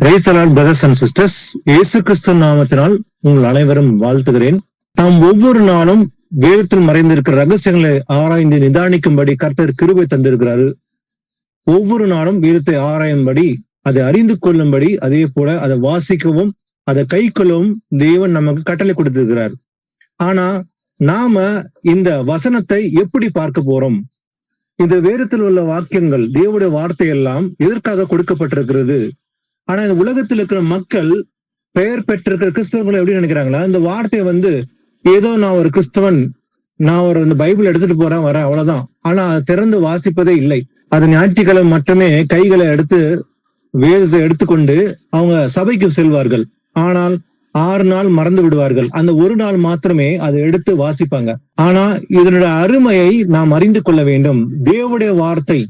Praise the Lord brothers and sisters. இயேசு கிறிஸ்து நாமத்தினால் உங்கள் அனைவரும் வாழ்த்துகிறேன். நாம் ஒவ்வொரு நாளும் வேதத்தில் மறைந்திருக்கிற ரகசியங்களை ஆராய்ந்து நிதானிக்கும்படி கர்த்தர் கிருபை தந்திருக்கிறாரு. ஒவ்வொரு நாளும் வேதத்தை ஆராயும்படி, அதை அறிந்து கொள்ளும்படி, அதே போல அதை வாசிக்கவும் அதை கை கொள்ளவும் தேவன் நமக்கு கட்டளை கொடுத்திருக்கிறார். ஆனா நாம இந்த வசனத்தை எப்படி பார்க்க போறோம்? இந்த வேதத்தில் உள்ள வாக்கியங்கள், தேவனுடைய வார்த்தை எல்லாம் எதற்காக கொடுக்கப்பட்டிருக்கிறது? ஆனா இந்த உலகத்தில் இருக்கிற மக்கள், பெயர் பெற்றிருக்கிற கிறிஸ்தவர்கள் எப்படி நினைக்கிறாங்களா, இந்த வார்த்தையை ஏதோ நான் ஒரு கிறிஸ்தவன், நான் இந்த பைபிள் எடுத்துட்டு வரேன் அவ்வளவுதான். ஆனா அதை திறந்து வாசிப்பதே இல்லை. அது ஞாயிற்றுக்கிழமை மட்டுமே கைகளை எடுத்து வேதத்தை எடுத்துக்கொண்டு அவங்க சபைக்கு செல்வார்கள். ஆனால் 6 நாள் மறந்து விடுவார்கள். அந்த ஒரு நாள் மாத்திரமே அதை எடுத்து வாசிப்பாங்க. ஆனா இதனுடைய அருமையை நாம் அறிந்து கொள்ள வேண்டும். தேவனுடைய வார்த்தை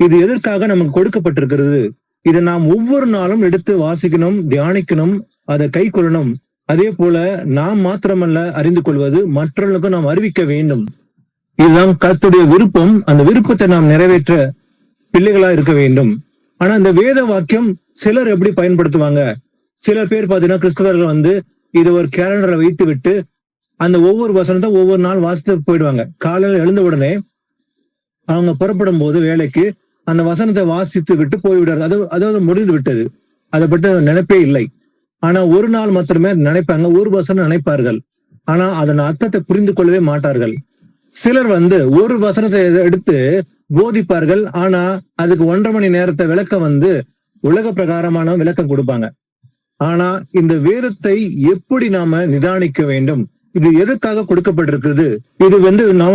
இது எதற்காக நமக்கு கொடுக்கப்பட்டிருக்கிறது? இதை நாம் ஒவ்வொரு நாளும் எடுத்து வாசிக்கணும், தியானிக்கணும், அதை கை கொள்ளணும். அதே போல நாம் மாத்திரமல்ல அறிந்து கொள்வது, மற்றவர்களுக்கும் நாம் அறிவிக்க வேண்டும். இதுதான் கர்த்தருடைய விருப்பம். அந்த விருப்பத்தை நாம் நிறைவேற்ற பிள்ளைகளா இருக்க வேண்டும். ஆனா இந்த வேத வாக்கியம் சிலர் எப்படி பயன்படுத்துவாங்க? சில பேர் பாத்தீங்கன்னா கிறிஸ்தவர்கள் இது ஒரு கேலண்டரை வைத்து விட்டு அந்த ஒவ்வொரு வசனத்தை ஒவ்வொரு நாள் வாசித்து போயிடுவாங்க. காலையில எழுந்த உடனே அவங்க புறப்படும் போது வேலைக்கு அந்த வசனத்தை வாசித்து விட்டு போய்விடாரு. அதாவது முடிந்து விட்டது, அதை பற்றி நினைப்பே இல்லை. ஆனா ஒரு நாள் மாத்திரமே நினைப்பாங்க, ஒரு வசனம் நினைப்பார்கள். ஆனா அதன் அர்த்தத்தை புரிந்து கொள்ளவே மாட்டார்கள். சிலர் ஒரு வசனத்தை எடுத்து போதிப்பார்கள். ஆனா அதுக்கு 1.5 மணி நேரத்தை விளக்கம் உலக பிரகாரமான விளக்கம் கொடுப்பாங்க. ஆனா இந்த வேதத்தை எப்படி நாம நிதானிக்க வேண்டும்? இது எதற்காக கொடுக்கப்பட்டிருக்கிறது? இது நாம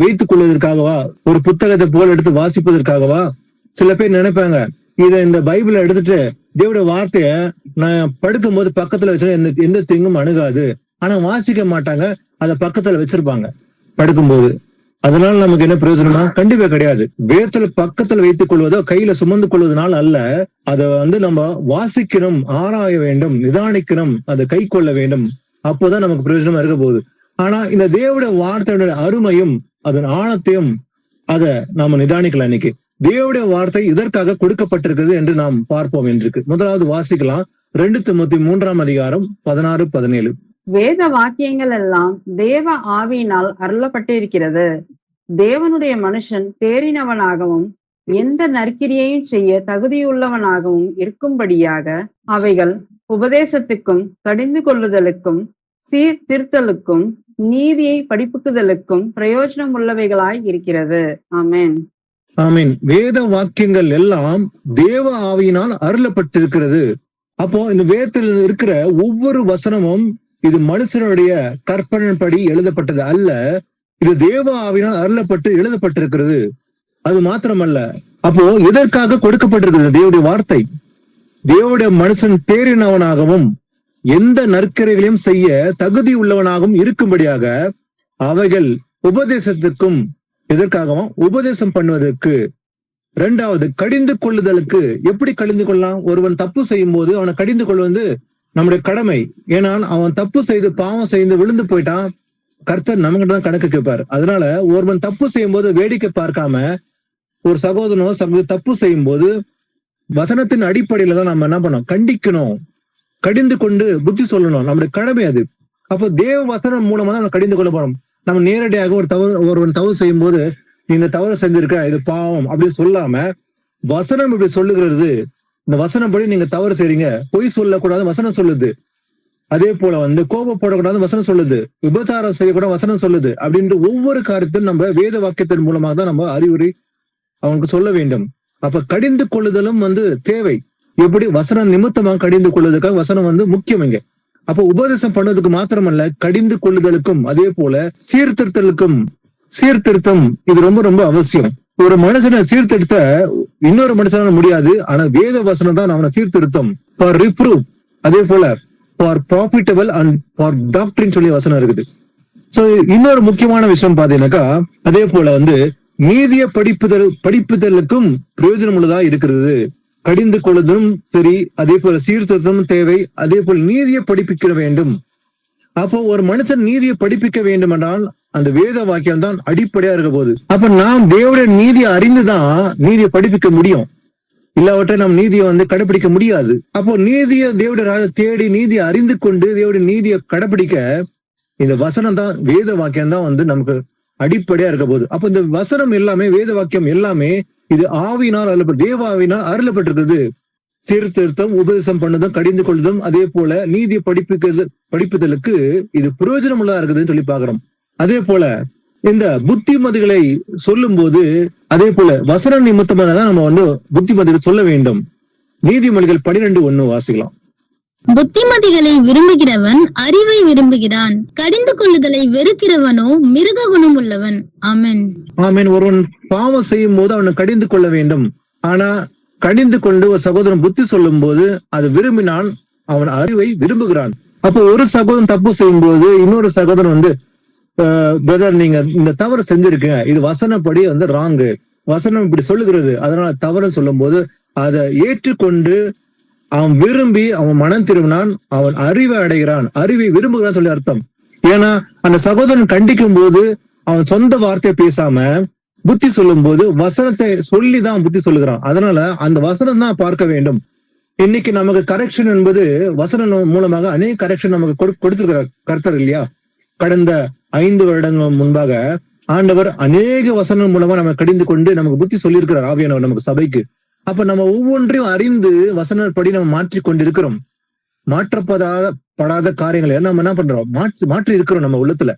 வைத்துக் கொள்வதற்காகவா? ஒரு புத்தகத்தை போல் எடுத்து வாசிப்பதற்காகவா? சில பேர் நினைப்பாங்க, இந்த பைபிளை எடுத்துட்டு தேவனுடைய வார்த்தைய நான் படுக்கும் போது பக்கத்துல வச்சா எந்த தீங்கும் அணுகாது. ஆனா வாசிக்க மாட்டாங்க, அதை பக்கத்துல வச்சிருப்பாங்க படுக்கும்போது. அதனால நமக்கு என்ன பிரயோஜனமா? கண்டிப்பா கிடையாது. வேதத்துல பக்கத்துல வைத்துக் கொள்வதோ கையில சுமந்து கொள்வதனால் அல்ல. அதை நம்ம வாசிக்கணும், ஆராய வேண்டும், நிதானிக்கணும், அதை கை கொள்ள வேண்டும். அப்போதான் நமக்கு பிரயோஜனமா இருக்க போகுது. ஆனா இந்த தேவனுடைய வார்த்தையோட அருமையும் அதன் ஆழத்தையும் அதை நாம நிதானிக்கலாம். இன்னைக்கு தேவனுடைய வார்த்தை இதற்காக கொடுக்கப்பட்டிருக்கிறது என்று நாம் பார்ப்போம் என்று முதலாவது வாசிக்கலாம். 2 தீமோத்தேயு 3ஆம் அதிகாரம் 16, 17. வேத வாக்கியங்கள் எல்லாம் தேவ ஆவியினால் அருளப்பட்டிருக்கிறது. தேவனுடைய மனுஷன் தேறினவனாகவும் எந்த நற்கிரியையும் செய்ய தகுதியுள்ளவனாகவும் இருக்கும்படியாக அவைகள் உபதேசத்துக்கும், கடிந்து கொள்ளுதலுக்கும், சீர்திருத்தலுக்கும், நீதியை படிப்புக்குதலுக்கும் பிரயோஜனம் உள்ளவைகளாய் இருக்கிறது. ஆமென், ஆமென். வேத வாக்கியங்கள் எல்லாம் தேவ ஆவியினால் அருளப்பட்டிருக்கிறது. அப்போ இந்த வேதத்தில் இருக்கிற ஒவ்வொரு வசனமும் இது மனுஷனுடைய கற்பனைப்படி எழுதப்பட்டது அல்ல. இது தேவ ஆவியினால் அருளப்பட்டு எழுதப்பட்டிருக்கிறது. அது மாத்திரமல்ல, அப்போ எதற்காக கொடுக்கப்பட்டிருக்கிறது தேவனுடைய வார்த்தை? தேவனுடைய மனுஷன் தேறினவனாகவும் எந்த நற்கரைகளையும் செய்ய தகுதி உள்ளவனாகவும் இருக்கும்படியாக அவைகள் உபதேசத்துக்கும், எதற்காகவும் உபதேசம் பண்ணுவதற்கு. 2வது கடிந்து கொள்ளுதலுக்கு. எப்படி கடிந்து கொள்ளலாம்? ஒருவன் தப்பு செய்யும் போது அவனை கடிந்து கொள்வது நம்முடைய கடமை. ஏன்னா அவன் தப்பு செய்து பாவம் செய்து விழுந்து போயிட்டான், கர்த்தர் நமக்கிட்ட தான் கணக்கு கேட்பார். அதனால ஒருவன் தப்பு செய்யும் போது வேடிக்கை பார்க்காம, ஒரு சகோதரனோ தப்பு செய்யும் போது வசனத்தின் அடிப்படையில தான் நம்ம என்ன பண்ணோம்? கண்டிக்கணும், கடிந்து கொண்டு புத்தி சொல்லணும். நம்முடைய கடமை அது. அப்போ தேவ வசனம் மூலமா தான் நம்ம கடிந்து கொள்ள போறோம். நம்ம நேரடியாக ஒருவன் தவறு செய்யும் போது நீ இந்த தவறு செஞ்சிருக்க, இது பாவம் அப்படின்னு சொல்லாம, வசனம் இப்படி சொல்லுகிறது, இந்த வசனம் படி நீங்க தவறு செய்றீங்க, பொய் சொல்லக்கூடாது வசனம் சொல்லுது. அதே போல கோபப்படக்கூடாது வசனம் சொல்லுது, விபச்சாரம் செய்யக்கூடாது வசனம் சொல்லுது. அப்படின்ட்டு ஒவ்வொரு காரியத்தையும் நம்ம வேத வாக்கியத்தின் மூலமாக தான் நம்ம அறிவுரை அவங்களுக்கு சொல்ல வேண்டும். அப்ப கடிந்து கொள்ளுதலும் தேவை. எப்படி? வசனம் நிமித்தமாக கடிந்து கொள்வதற்காக வசனம் முக்கியம் இங்க. அப்ப உபதேசம் பண்ணதுக்கு மாத்திரமல்ல, கடிந்து கொள்ளுதலுக்கும், அதே போல சீர்திருத்தலுக்கும். சீர்திருத்தம் இது ரொம்ப ரொம்ப அவசியம். ஒரு மனுஷனை சீர்திருத்த இன்னொரு மனுஷனால முடியாது. ஆனா வேத வசனம் தான் அவனை சீர்திருத்தம். ஃபார் ரிப்ரூவ், அதே போல ஃபார் ப்ராஃபிட்டபிள் அண்ட் ஃபார் டாக்டரின் சொல்லி வசனம் இருக்குது. சோ இன்னொரு முக்கியமான விஷயம் பாத்தீங்கன்னாக்கா, அதே போல நீதிய படிப்புதலுக்கும் பிரயோஜனம் உள்ளதா இருக்கிறது. கடிந்து கொள்ளுதலும் சரி, அதே போல சீர்திருத்தமும் தேவை. அதே போல நீதியை படிப்பிக்க வேண்டும். அப்போ ஒரு மனுஷன் நீதியை படிப்பிக்க வேண்டும் என்றால் அந்த வேத வாக்கியம் தான் அடிப்படையா இருக்க போகுது. அப்ப நாம் தேவனுடைய நீதியை அறிந்துதான் நீதியை படிப்பிக்க முடியும். இல்லாவற்றை நம் நீதியை கடைபிடிக்க முடியாது. அப்போ நீதியை தேவடைய தேடி நீதியை அறிந்து கொண்டு தேவடைய நீதியை கடைபிடிக்க இந்த வசனம் தான், வேத வாக்கியம் தான் நமக்கு அடிப்படையா இருக்க போகுது. அப்ப இந்த வசனம் எல்லாமே, வேத வாக்கியம் எல்லாமே இது ஆவியினால் அருளப்பட்டு, தேவ ஆவியினால் அருளப்பட்டிருக்கிறது. சீர்திருத்தம், உபதேசம் பண்ணதும், கடிந்து கொள்ளுதும், அதே போல நீதியை படிப்புதலுக்கு இது பிரயோஜனம் உள்ளதா இருக்குதுன்னு சொல்லி பாக்குறோம். அதே போல இந்த புத்திமதிகளை சொல்லும் போது அதே போல வசன நிமித்தமாக தான் நம்ம புத்திமதிகள் சொல்ல வேண்டும். நீதிமொழிகள் 12:1 வாசிக்கலாம். புத்திமதிகளை விரும்புகிறவன் அறிவை விரும்புகிறான், கடிந்து கொள்ளுதலை வெறுக்கிறவனோ மிருக குணம் உள்ளவன். ஆமென். ஆமென். ஒருவன் பாவம் செய்யும் போது அவனை கடிந்து கொள்ள வேண்டும். ஆனா கடிந்து கொண்டு ஒரு சகோதரன் புத்தி சொல்லும் போது அது விரும்பினான், அவன் அறிவை விரும்புகிறான். அப்போ ஒரு சகோதரன் தப்பு செய்யும் போது இன்னொரு சகோதரன் பிரதர், நீங்க இந்த தவறு செஞ்சிருக்கீங்க, இது வசனப்படி ராங்கு, வசனம் இப்படி சொல்லுகிறது, அதனால தவறு சொல்லும் போது அதை ஏற்றுக்கொண்டு அவன் விரும்பி அவன் மனம் திரும்பினான், அவன் அறிவை அடைகிறான், அறிவை விரும்புகிறான் சொல்லி அர்த்தம். ஏன்னா அந்த சகோதரன் கண்டிக்கும் போது அவன் சொந்த வார்த்தையை பேசாம புத்தி சொல்லும் போது வசனத்தை சொல்லிதான் புத்தி சொல்லுகிறான். அதனால அந்த வசனம் தான் பார்க்க வேண்டும். இன்னைக்கு நமக்கு கரெக்ஷன் என்பது வசனம் மூலமாக அநேக கரெக்ஷன் நமக்கு கொடுத்திருக்கிறார் கர்த்தர் இல்லையா? கடந்த 5 வருடங்கள் முன்பாக ஆண்டவர் அநேக வசனம் மூலமா நம்ம கடிந்து கொண்டு நமக்கு புத்தி சொல்லியிருக்கிறார் ஆவியானவர் நமக்கு சபைக்கு. அப்ப நம்ம ஒவ்வொன்றையும் அறிந்து வசனப்படி நம்ம மாற்றிக் கொண்டிருக்கிறோம். மாற்றப்படாத காரியங்களை நம்ம என்ன பண்றோம்? மாற்றி இருக்கிறோம் நம்ம உள்ளத்துல.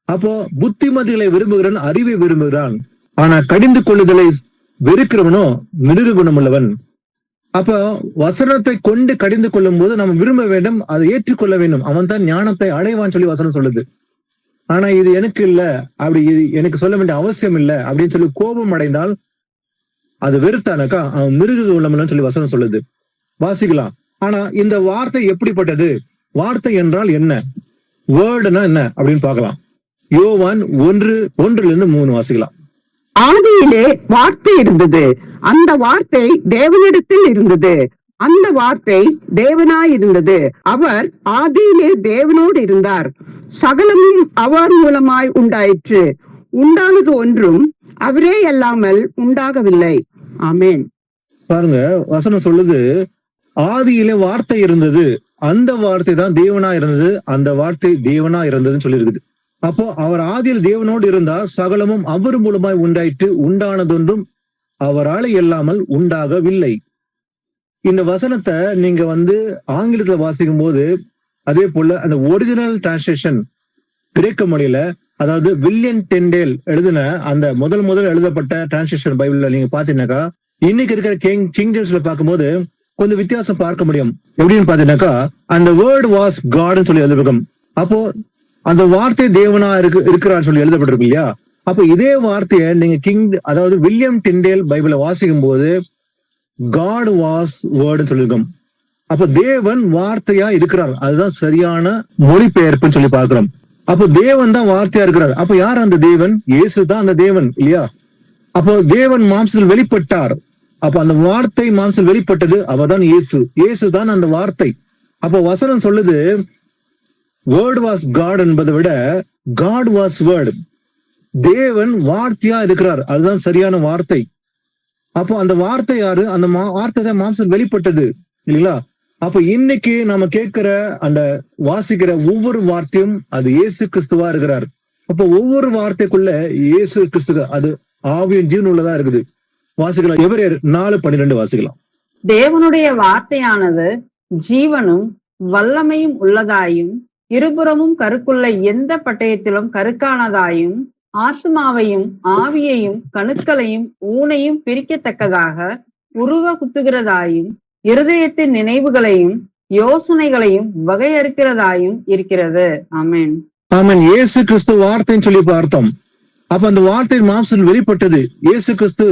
அப்போ புத்திமதிகளை விரும்புகிறான், அறிவை விரும்புகிறான். ஆனா கடிந்து கொள்ளுதலை வெறுக்கிறவனோ மிருக குணம் உள்ளவன். அப்போ வசனத்தை கொண்டு கடிந்து கொள்ளும் போது நம்ம விரும்ப வேண்டும், அதை ஏற்றுக்கொள்ள வேண்டும். அவன் தான் ஞானத்தை அடைவான்னு சொல்லி வசனம் சொல்லுது. ஆனா இது எனக்கு இல்ல, அப்படி இது எனக்கு சொல்ல வேண்டிய அவசியம் இல்லை அப்படின்னு சொல்லி கோபம் அடைந்தால் அது வெறுத்தானக்கா அவன் மிருக உள்ளவன் சொல்லி வசனம் சொல்லுது. வாசிக்கலாம். ஆனா இந்த வார்த்தை எப்படிப்பட்டது? வார்த்தை என்றால் என்ன? வேர்டுனா என்ன அப்படின்னு பார்க்கலாம். யோவான் 1:1-3 வாசிக்கலாம். ஆதியிலே வார்த்தை இருந்தது, அந்த வார்த்தை தேவனிடத்தில் இருந்தது, அந்த வார்த்தை தேவனாய் இருந்தது, அவர் ஆதியிலே தேவனோடு இருந்தார், சகலமும் அவர் மூலமாய் உண்டாயிற்று, உண்டானது ஒன்றும் அவரே அல்லாமல் உண்டாகவில்லை. ஆமென். பாருங்க, வசனம் சொல்லுது ஆதியிலே வார்த்தை இருந்தது, அந்த வார்த்தை தான் தேவனா இருந்தது, அந்த வார்த்தை தேவனா இருந்ததுன்னு சொல்லி இருக்குது. அப்போ அவர் ஆதியில் தேவனோடு இருந்தார், சகலமும் அவர் மூலமாய் உண்டாயிற்று, உண்டானதொன்றும் அவரால் இல்லாமல் உண்டாகவில்லை. இந்த வசனத்தை நீங்க ஆங்கிலத்துல வாசிக்கும் போது அதே போல அந்த ஒரிஜினல் டிரான்ஸ்லேஷன் கிரேக்க மொழியில, அதாவது வில்லியம் டெண்டேல் எழுதின அந்த முதல் எழுதப்பட்ட டிரான்ஸ்லேஷன் பைபிள்ல நீங்க பாத்தீங்கன்னாக்கா இன்னைக்கு இருக்கிற கிங் ஜேம்ஸ்ல பார்க்கும்போது கொஞ்சம் வித்தியாசம் பார்க்க முடியும். எப்படின்னு பாத்தீங்கன்னாக்கா அந்த வேர்ட் வாஸ் காட்னு சொல்லி எழுதிருக்கும். அப்போ அந்த வார்த்தை தேவனா இருக்கிறான்னு சொல்லி எழுதப்பட்டிருக்கு இல்லையா? அப்ப இதே வார்த்தையை நீங்க அதாவது வில்லியம் டிண்டேல் பைபிளை வாசிக்கும் போது காட் வாஸ் வேர்டுன்னு சொல்லியிருக்கோம். அப்ப தேவன் வார்த்தையா இருக்கிறார், அதுதான் சரியான மொழிபெயர்ப்புன்னு சொல்லி பார்க்கிறோம். அப்போ தேவன் தான் வார்த்தையா இருக்கிறார். அப்ப யார் அந்த தேவன்? இயேசு தான் அந்த தேவன் இல்லையா? அப்போ தேவன் மாம்சத்தில் வெளிப்பட்டார். அப்ப அந்த வார்த்தை மாம்சத்தில் வெளிப்பட்டது, அவர்தான் இயேசு. இயேசு தான் அந்த வார்த்தை. அப்போ வசனம் சொல்லுது வேர்ட் வாஸ் காட் என்பதை விட காட் வாஸ் வேர்டு. தேவன் வார்த்தையா இருக்கிறார், அதுதான் சரியான வார்த்தை. அப்போ அந்த வார்த்தை யாரு? அந்த வார்த்தை தான் மாம்சத்தில் வெளிப்பட்டது இல்லைங்களா? அப்ப இன்னைக்கு நாம கேட்கிற அந்த வாசிக்கிற ஒவ்வொரு வார்த்தையும் அது இயேசு கிறிஸ்துவா இருக்கிறார். அப்ப ஒவ்வொரு வார்த்தைக்குள்ள இயேசு கிறிஸ்து அது ஆவியின் ஜீவன் உள்ளதா இருக்குது. வாசிக்கலாம். எபிரேயர் 4:12 வாசிக்கலாம். தேவனுடைய வார்த்தையானது ஜீவனும் வல்லமையும் உள்ளதாயும் இருபுறமும் கருக்குள்ள எந்த பட்டயத்திலும் கருக்கானதாயும் ஆத்மாவையும் ஆவியையும் கணுக்களையும் ஊனையும் பிரிக்கத்தக்கதாக உருவ குத்துகிறதாயும் இருதயத்தின் நினைவுகளையும் யோசனைகளையும் வகையறுக்கிறதாயும் இருக்கிறது. ஆமென். ஆமென். இயேசு கிறிஸ்து வார்த்தைன்னு சொல்லி பார்த்தோம். அப்ப அந்த வார்த்தை மாம்சத்தில் வெளிப்பட்டது. இயேசு கிறிஸ்து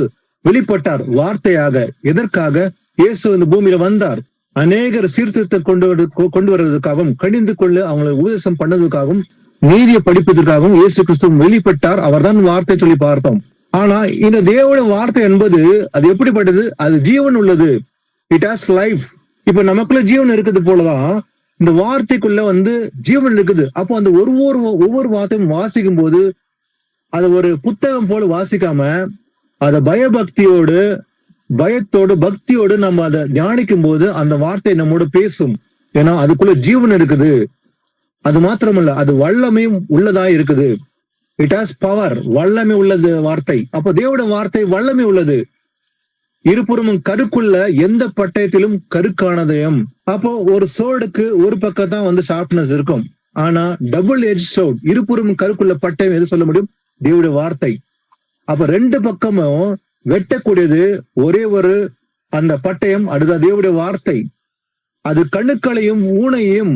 வெளிப்பட்டார் வார்த்தையாக. எதற்காக? இயேசு இந்த பூமியில வந்தார். அநேகர் சீர்திருத்தத்தை கொண்டு வருவதற்காகவும் கடிந்து கொள்ள அவங்களை உபதேசம் பண்ணதுக்காகவும் நீதியை படிப்பதற்காகவும் இயேசு கிறிஸ்து வெளிப்பட்டார். அவர் தான் வார்த்தை சொல்லி பார்த்தோம். ஆனா இந்த தேவனுடைய வார்த்தை என்பது அது எப்படிப்பட்டது? அது ஜீவன் உள்ளது. It has life. இப்ப நமக்குள்ள ஜீவன் இருக்குது போலதான் இந்த வார்த்தைக்குள்ள ஜீவன் இருக்குது. அப்போ அந்த ஒவ்வொரு வார்த்தையும் வாசிக்கும் போது அதை ஒரு புத்தகம் போல வாசிக்காம அதை பயபக்தியோடு பயத்தோடு பக்தியோடு நம்ம அதை தியானிக்கும் போது அந்த வார்த்தை நம்மோட பேசும். ஏன்னா அதுக்குள்ள ஜீவன் இருக்குது. அது மாத்திரமல்ல, அது வல்லமையும் உள்ளதா இருக்குது. இட் ஹாஸ் பவர், வல்லமை உள்ளது வார்த்தை. அப்ப தேவனுடைய வார்த்தை வல்லமை உள்ளது. இருபுறமும் கருக்குள்ள எந்த பட்டயத்திலும் கருக்கானதயம். அப்போ ஒரு சோர்டுக்கு ஒரு பக்கம் தான் ஷார்ப்னஸ் இருக்கும். ஆனா டபுள் எட்ஜ் சோர்ட், இருபுறமும் கருக்குள்ள பட்டயம் எது சொல்ல முடியும்? தேவனுடைய வார்த்தை. அப்ப ரெண்டு பக்கமும் வெட்டக்கூடியது ஒரே ஒரு அந்த பட்டயம், அதுதான் தேவனுடைய வார்த்தை. அது கணுக்களையும் ஊனையும்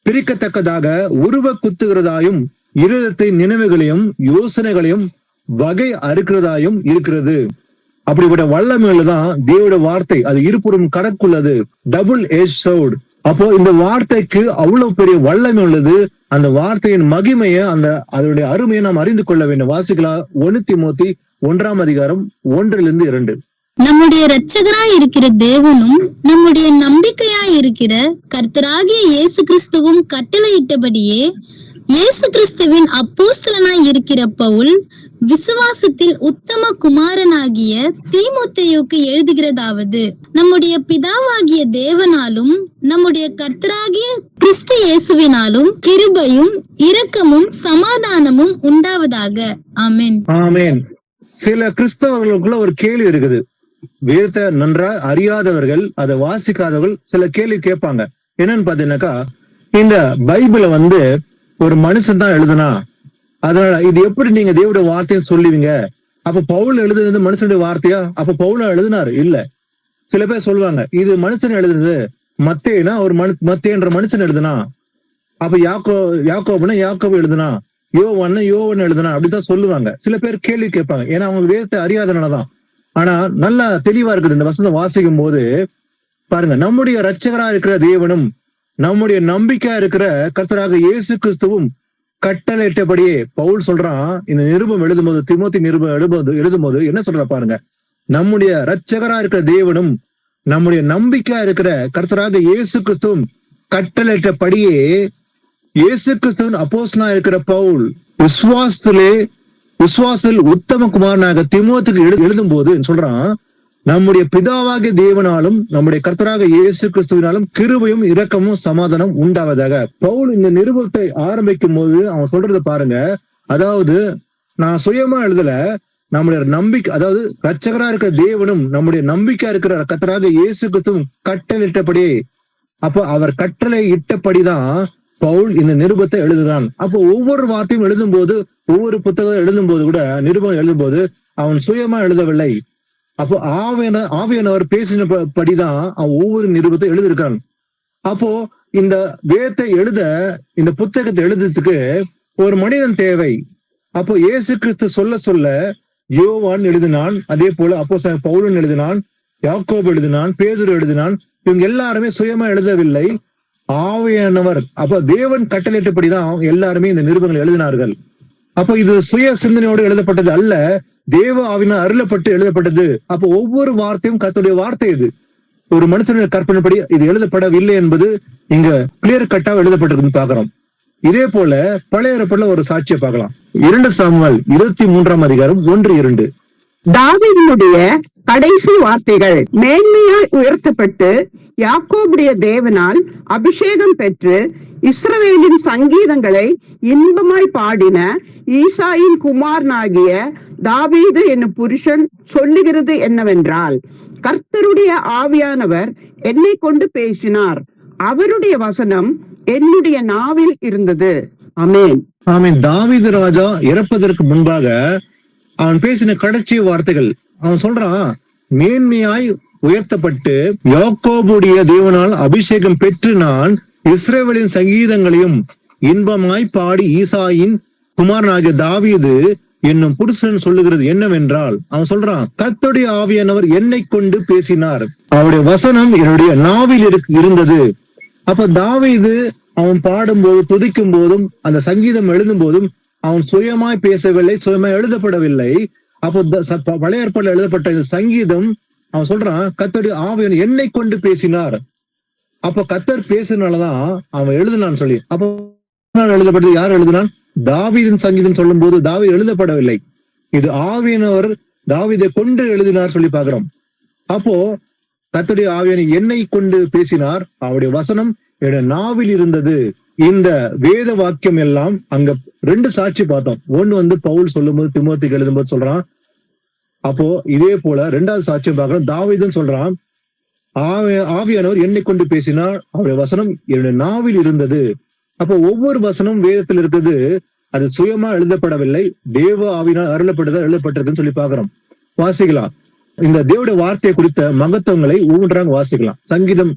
பிரிக்கத்தக்கதாக உருவ குத்துகிறதாயும் இருதயத்தின் நினைவுகளையும் யோசனைகளையும் வகை அறுக்கிறதாயும் இருக்கிறது. அப்படிப்பட்ட வல்லமையில்தான் தேவனுடைய வார்த்தை. அது இருபுறம் கடக்குள்ளது, டபுள் எட்ஜ் சோர்ட். அப்போ இந்த வார்த்தைக்கு அவ்வளவு பெரிய வல்லமை உள்ளது. அந்த வார்த்தையின் மகிமையை, அதனுடைய அருமையை நாம் அறிந்து கொள்ள வேண்டும். வாசிக்கலாம் 1 தீமோத்தேயு 1:1-2. நம்முடைய இரட்சகராய் இருக்கிற தேவனும் நம்முடைய நம்பிக்கையாய் இருக்கிற கர்த்தராகிய இயேசு கிறிஸ்துவும் கட்டளையிட்டபடியே இயேசு கிறிஸ்துவின் அப்போஸ்தலனாய் இருக்கிற பவுல் விசுவாசத்தில் உத்தம குமாரனாகிய தீமோத்தேயுக்கு எழுதுகிறதாவது, நம்முடைய பிதாவாகிய தேவனாலும் நம்முடைய கர்த்தராகிய கிறிஸ்து இயேசுவினாலும் கிருபையும் இரக்கமும் சமாதானமும் உண்டாவதாக. ஆமென். ஆமென். சில கிறிஸ்தவர்களுக்குள்ள ஒரு கேள்வி இருக்குது. வேதத்தை நன்றா அறியாதவர்கள், அதை வாசிக்காதவர்கள் சில கேள்வி கேட்பாங்க. என்னன்னு பாத்தீங்கன்னாக்கா, இந்த பைபிளை ஒரு மனுஷன் தான் எழுதுனா, அதனால இது எப்படி நீங்க தேவனுடைய வார்த்தையை சொல்லுவீங்க? அப்ப பவுல் எழுதுனது மனுஷனுடைய வார்த்தையா? அப்ப பவுல எழுதினாரு? இல்ல. சில பேர் சொல்லுவாங்க, இது மனுஷன் எழுதுனது. மத்தேனா ஒரு மத்தேன்ற மனுஷன் எழுதுனா, அப்ப யாக்கோபுனா யாக்கோபு எழுதுனா, யோவான் எழுதுனா, அப்படித்தான் சொல்லுவாங்க. சில பேர் கேள்வி கேட்பாங்க. ஏன்னா அவங்க வேதத்தை அறியாதனாலதான். ஆனா நல்லா தெளிவா இருக்குது இந்த வசனம் வாசிக்கும் போது. பாருங்க, நம்முடைய இரட்சகரா இருக்கிற தேவனும் நம்முடைய நம்பிக்கையா இருக்கிற கர்த்தராக இயேசு கிறிஸ்துவும் கட்டளையிட்டபடியே, பவுல் சொல்றான். இந்த நிருபம் எழுதும்போது, தீமோத்தேயு நிருபம் எழுதும்போது என்ன சொல்ற பாருங்க, நம்முடைய இரட்சகரா இருக்கிற தேவனும் நம்முடைய நம்பிக்கையா இருக்கிற கர்த்தராக இயேசு கிறிஸ்துவும் கட்டளையிட்டபடியே இயேசு கிறிஸ்துவின் அப்போஸ்தலனா இருக்கிற பவுல் விசுவாசத்தில் உத்தம குமாரனாக தீமோத்தேயுக்கு எழுதும் போது சொல்றான், நம்முடைய பிதாவாகிய தேவனாலும் நம்முடைய கர்த்தராக இயேசு கிறிஸ்துவினாலும் கிருபையும் இரக்கமும் சமாதானம் உண்டாவதாக. பவுல் இந்த நிருபத்தை ஆரம்பிக்கும் போது அவன் சொல்றதை பாருங்க. அதாவது நான் சுயமா எழுதல, நம்முடைய நம்பிக்கை, அதாவது இரட்சகரா இருக்கிற தேவனும் நம்முடைய நம்பிக்கையா இருக்கிற கர்த்தராக இயேசு கிறிஸ்துவும் கட்டளையிட்டபடியே, அப்போ அவர் கட்டளை இட்டபடிதான் பவுல் இந்த நிருபத்தை எழுதுகிறான். அப்போ ஒவ்வொரு வார்த்தையும் எழுதும் போது, ஒவ்வொரு புத்தகம் எழுதும் போது கூட, நிருபம் எழுதும் போது அவன் சுயமா எழுதவில்லை. அப்போ ஆவியானவர் பேசினபடிதான் அவன் ஒவ்வொரு நிருபத்தை எழுதியிருக்கான். அப்போ இந்த வேதத்தை எழுத, இந்த புத்தகத்தை எழுதுறதுக்கு ஒரு மனிதன் தேவை. அப்போ இயேசு கிறிஸ்து சொல்ல யோவான் எழுதினான், அதே போல அப்போஸ்தலன் பவுலன் எழுதினான், யாக்கோபு எழுதினான், பேதுரு எழுதினான். இவங்க எல்லாருமே சுயமா எழுதவில்லை, ஆவியானவர். அப்ப தேவன் கட்டளையிட்டபடிதான் எல்லாருமே இந்த நிருபங்களை எழுதினார்கள். அப்ப இது சுய சிந்தனையோடு எழுதப்பட்டது அல்ல, தேவ ஆவியினால் அருளப்பட்டு எழுதப்பட்டது. அப்போ ஒவ்வொரு வார்த்தையும் கர்த்தருடைய வார்த்தை. இது ஒரு மனுஷனுடைய கற்பனைப்படி இது எழுதப்படவில்லை என்பது இங்க கிளியர் கட்டா எழுதப்பட்டிருக்குன்னு பாக்குறோம். இதே போல பழைய ஏற்பாட்டுல ஒரு சாட்சியை பார்க்கலாம். 2 சாமுவேல் 23:1-2. தாவீதினுடைய கடைசி வார்த்தைகள். மேன்மையாய் உயர்த்தப்பட்டு யாக்கோபுடைய தேவனால் அபிஷேகம் பெற்று இஸ்ரவேலின் சங்கீதங்களை இன்பமாய் பாடின ஈசாயின் குமாரனாகிய தாவீது என்னும் புருஷன் சொல்லுகிறது என்னவென்றால், கர்த்தருடைய ஆவியானவர் என்னை கொண்டு பேசினார், அவருடைய வசனம் என்னுடைய நாவில் இருந்தது. ஆமென். ஆமென். தாவீது ராஜா இறப்பதற்கு முன்பாக அவன் பேசின கடைசி வார்த்தைகள். அவன் சொல்றான், மேன்மையாய் உயர்த்தப்பட்டு யாக்கோபுடைய தேவனால் அபிஷேகம் பெற்று நான் இஸ்ரவேலின் சங்கீதங்களையும் இன்பமாய் பாடி ஈசாயின் குமாரனாகிய தாவீது என்னும் புருஷன் சொல்லுகிறது என்னவென்றால், அவன் சொல்றான், கர்த்தருடைய ஆவியானவர் என்னை கொண்டு பேசினார், அவருடைய வசனம் என்னுடைய நாவில் இருந்தது. அப்ப தாவீது அவன் பாடும்போது, துதிக்கும் போதும், அந்த சங்கீதம் எழுதும் போதும் அவன் சுயமாய் பேசவில்லை, சுயமாய் எழுதப்படவில்லை. அப்போ பழைய ஏற்பாட்டில் எழுதப்பட்ட இந்த சங்கீதம், அவன் சொல்றான், கர்த்தருடைய ஆவியானவர் என்னை கொண்டு பேசினார். அப்ப கர்த்தர் பேசினாலதான் அவன் எழுதினான்னு சொல்லி. அப்போ எழுதப்பட்டது யார் எழுதினான்? தாவீதின் சங்கீதம் சொல்லும் போது தாவீது எழுதப்படவில்லை, இது ஆவியானவர் தாவீதை கொண்டு எழுதினார் சொல்லி பாக்குறோம். அப்போ கர்த்தருடைய ஆவியானவர் என்னை கொண்டு பேசினார், அவருடைய வசனம் என்னுடைய நாவில் இருந்தது. இந்த வேத வாக்கியம் எல்லாம் அங்க 2 சாட்சி பார்த்தோம். ஒண்ணு பவுல் சொல்லும்போது திமோத்திக்கு எழுதும்போது சொல்றான். அப்போ இதே போல 2வது சாட்சியம் பார்க்கிறோம். தாவீதுன்னு சொல்றான், ஆவியானவர் என்னை கொண்டு பேசினார், அவருடைய வசனம் என்னுடைய நாவில் இருந்தது. அப்போ ஒவ்வொரு வசனம் வேதத்தில் இருக்குது, அது சுயமா எழுதப்படவில்லை, தேவ ஆவியினால் அருளப்பட்டதா எழுதப்பட்டிருக்குன்னு சொல்லி பாக்குறோம். வாசிக்கலாம். இந்த தேவனுடைய வார்த்தையை குறித்த மகத்துவங்களை ஒவ்வொன்றாக வாசிக்கலாம். சங்கீதம்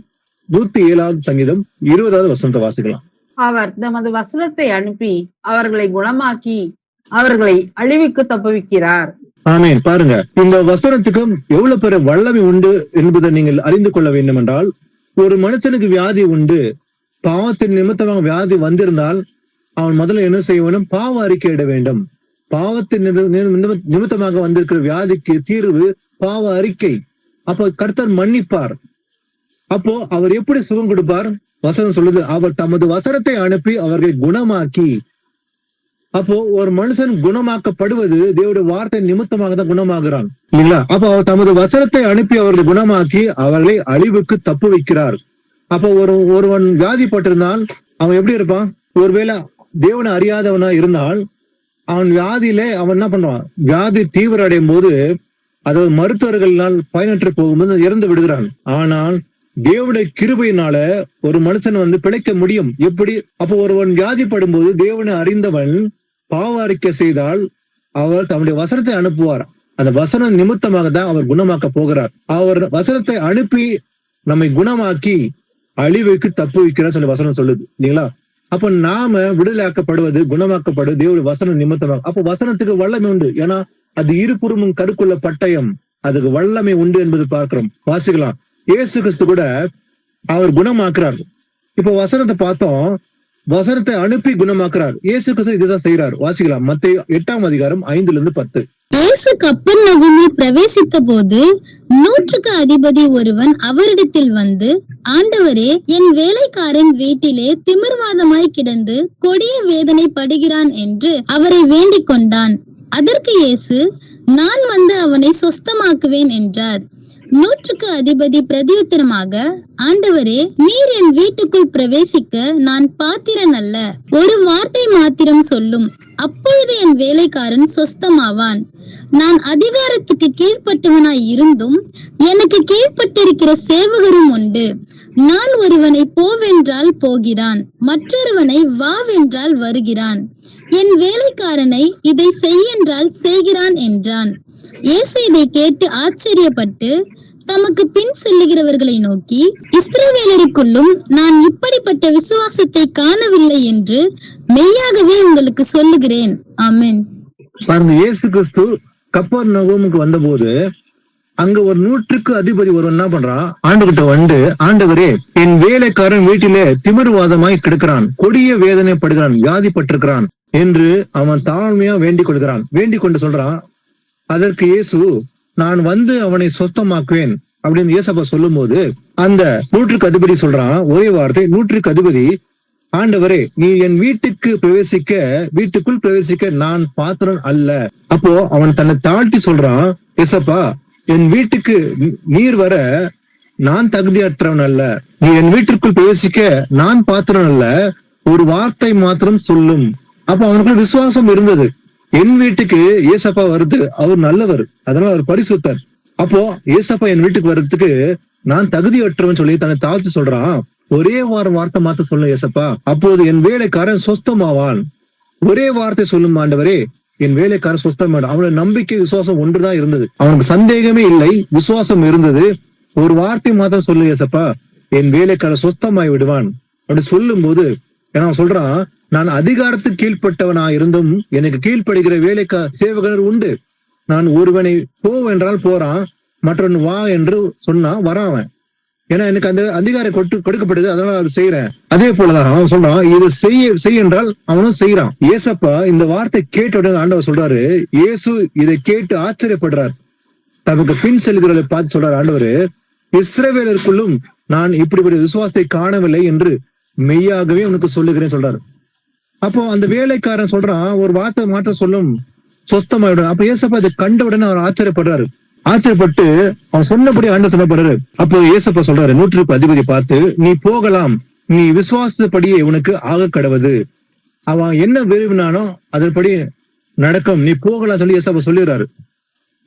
107வது சங்கீதம் 20வது வசனத்தை வாசிக்கலாம். அவர் தமது வசனத்தை அனுப்பி அவர்களை குணமாக்கி அவர்களை அழிவுக்கு தப்புவிக்கிறார். ஆமீன். பாருங்க, இந்த வசனத்துக்கும் எவ்வளவு பெரிய வல்லமை உண்டு என்பதை நீங்கள் அறிந்து கொள்ள வேண்டும் என்றால், ஒரு மனுஷனுக்கு வியாதி உண்டு, பாவத்தின் நிமித்தமாக வியாதி வந்திருந்தால் அவன் முதல்ல என்ன செய்ய வேண்டும்? பாவ அறிக்கையிட வேண்டும். பாவத்தின் நிமித்தமாக வந்திருக்கிற வியாதிக்கு தீர்வு பாவ அறிக்கை. அப்போ கர்த்தர் மன்னிப்பார். அப்போ அவர் எப்படி சுகம் கொடுப்பார்? வசனம் சொல்லுது, அவர் தமது வசனத்தை அனுப்பி அவர்களை குணமாக்கி. அப்போ ஒரு மனுஷன் குணமாக்கப்படுவது தேவனுடைய வார்த்தை நிமித்தமாக தான் குணமாகிறான், இல்லைங்களா? அப்போ அவர் தமது வசனத்தை அனுப்பி அவர்களை குணமாக்கி அவர்களை அழிவுக்கு தப்பு வைக்கிறார். அப்போ ஒருவன் வியாதிப்பட்டிருந்தால் அவன் எப்படி இருப்பான்? ஒருவேளை தேவனை அறியாதவனா இருந்தால் அவன் வியாதியில அவன் என்ன பண்ணுவான்? வியாதி தீவிர அடையும் போது, அதாவது மருத்துவர்களால் பயனற்று போகும்போது இறந்து விடுகிறான். ஆனால் தேவனுடைய கிருபையினால ஒரு மனுஷன் பிழைக்க முடியும். எப்படி? அப்போ ஒருவன் வியாதிப்படும் போது தேவனை அறிந்தவன் பாவ அறிக்கை செய்தால் அவர் தம்முடைய வசனத்தை அனுப்புவார். அந்த வசன நிமித்தமாக தான் அவர் குணமாக்க போகிறார். அவர் வசனத்தை அனுப்பி நம்மை குணமாக்கி அழிவுக்கு தப்பு வைக்கிறார் சொல்லி வசனம் சொல்லுது, இல்லைங்களா? அப்ப நாம விடுதலையாக்கப்படுவது, குணமாக்கப்படுவது தேவனுடைய வசன நிமித்தமாக. அப்போ வசனத்துக்கு வல்லமை உண்டு. ஏன்னா அது இருபுறமும் கருக்குள்ள பட்டயம், அதுக்கு வல்லமை உண்டு என்பது பார்க்கிறோம். வாசிக்கலாம். இயேசு கிறிஸ்து கூட அவர் குணமாக்குறார். இப்போ வசனத்தை பார்த்தோம், வசனத்தை அனுப்பி குணமாக்குறார். இயேசு கிறிஸ்து இதுதான் செய்யறார். வாசிக்கலாம். மத்தேயு 8ஆம் அதிகாரம் 5-10. இயேசு கப்பர்நகூமில் பிரவேசித்த போது 100க்கு அதிபதி ஒருவன் அவரிடத்தில் வந்து, ஆண்டவரே, என் வேலைக்காரன் வீட்டிலே திமிர்வாதமாய் கிடந்து கொடிய வேதனை படுகிறான் என்று அவரை வேண்டிக் கொண்டான். அதற்கு இயேசு, நான் வந்து அவனை சொஸ்தமாக்குவேன் என்றார். 100க்கு அதிபதி பிரதியுத்தரமாக, ஆண்டவரே, நீர் என் வீட்டுக்குள் பிரவேசிக்க நான் பாத்திரன் அல்ல. ஒரு வார்த்தை மாத்திரம் சொல்லும், அப்பொழுது என் வேலைக்காரன் சொஸ்தமாவான். நான் அதிகாரத்துக்கு கீழ்ப்பட்டவனாய் இருந்தும் எனக்கு கீழ்ப்பட்டிருக்கிற சேவகரும் உண்டு. நான் ஒருவனை போவென்றால் போகிறான், மற்றொருவனை வாவென்றால் வருகிறான். என் வேலைக்காரனை இதை செய்யென்றால் செய்கிறான் என்றான். இயேசு இதை கேட்டு ஆச்சரியப்பட்டு தமக்கு பின் செல்லுகிறவர்களை நோக்கி, இஸ்ரவேலருக்குள்ளும் நான் இப்படிப்பட்ட விசுவாசத்தை காணவில்லை என்று மெய்யாகவே உங்களுக்கு சொல்லுகிறேன். ஆமென். பாருங்க, இயேசு கிறிஸ்து கப்பர்நகூமுக்கு வந்த போது அங்க ஒரு 100க்கு அதிபதி ஒருவன் என்ன பண்றான்? ஆண்டுகிட்ட வந்து, ஆண்டவரே, என் வேலைக்காரன் வீட்டிலே திமிர்வாதமாய் கிடக்கிறான், கொடிய வேதனைப்படுகிறான், வியாதிப்பட்டிருக்கிறான் என்று அவன் தாழ்மையா வேண்டிக் கொள்கிறான். வேண்டிக் கொண்டு சொல்றான். அதற்கு இயேசு, நான் வந்து அவனை சொஸ்தமாக்குவேன் அப்படின்னு இயேசப்பா சொல்லும் போது அந்த 100க்கு அதிபதி சொல்றான் ஒரே வார்த்தை, 100க்கு அதிபதி, ஆண்டவரே, நீ என் வீட்டுக்குள் பிரவேசிக்க நான் பாத்திரன் அல்ல. அப்போ அவன் தன்னை தாழ்த்தி சொல்றான், இயேசப்பா, என் வீட்டுக்கு நீர் வர நான் தகுதியற்றவன் அல்ல, நீ என் வீட்டிற்குள் பிரவேசிக்க நான் பாத்திரன் அல்ல, ஒரு வார்த்தை மாத்திரம் சொல்லும். அப்போ அவனுக்குள்ள விசுவாசம் இருந்தது. என் வீட்டுக்கு ஏசப்பா வருது, அவர் நல்லவர், அதனால அவர் பரிசுத்தர். அப்போ ஏசப்பா என் வீட்டுக்கு வர்றதுக்கு நான் தகுதியற்றவன் சொல்லி தன்னை தாழ்த்து சொல்றான். ஒரே வார்த்தை மாத்த சொல்ல ஏசப்பா, அப்போது என் வேலைக்காரன் சொஸ்தமாவான். ஒரே வார்த்தை சொல்லும் ஆண்டவரே, என் வேலைக்காரன் சொஸ்தமாவான். அவனுடைய நம்பிக்கை விசுவாசம் ஒன்றுதான் இருந்தது. அவனுக்கு சந்தேகமே இல்லை, விசுவாசம் இருந்தது. ஒரு வார்த்தை மாத்திரம் சொல்லு ஏசப்பா, என் வேலைக்காரன் சொஸ்தமாய் விடுவான் அப்படி சொல்லும் போது, ஏன்னா சொல்றான், நான் அதிகாரத்துக்கு கீழ்பட்டவனா இருந்தும் எனக்கு கீழ்ப்படுகிற சேவகர் உண்டு. நான் ஒருவனை போவென்றால் போறான், மற்றவன் வா என்று சொன்னா வராவன். ஏன்னா எனக்கு அந்த அதிகாரம் கொடுக்கப்படுது, அதனால அவர் செய்யறேன். அதே போலதான் அவன் சொல்றான், இது செய்ய என்றால் அவனும் செய்யறான். ஏசப்பா இந்த வார்த்தை கேட்ட உடனே ஆண்டவர் சொல்றாரு, இயேசு இதை கேட்டு ஆச்சரியப்படுறார். தமக்கு பின் செல்கிறவர்களை பார்த்து சொல்றாரு ஆண்டவரு, இஸ்ரவேலருக்குள்ளும் நான் இப்படிப்பட்ட விசுவாசத்தை காணவில்லை என்று மெய்யாகவே உனக்கு சொல்லுகிறேன் சொல்றாரு. அப்போ அந்த வேலைக்காரன் சொல்றான், ஒரு வார்த்தை மாற்ற சொல்லும், சொஸ்தமாயிடும். அப்ப ஏசப்பா இதை கண்ட உடனே அவர் ஆச்சரியப்படுறாரு. ஆச்சரியப்பட்டு அவன் சொன்னபடி ஆண்டவர் சொன்னப்படுறாரு. அப்போ ஏசப்பா சொல்றாரு 100 அதிபதி பார்த்து, நீ போகலாம், நீ விசுவாசப்படியே உனக்கு ஆக கடவுது. அவன் என்ன விரும்பினானோ அதன்படி நடக்கும், நீ போகலாம் சொல்லி ஏசப்பா சொல்லிடுறாரு.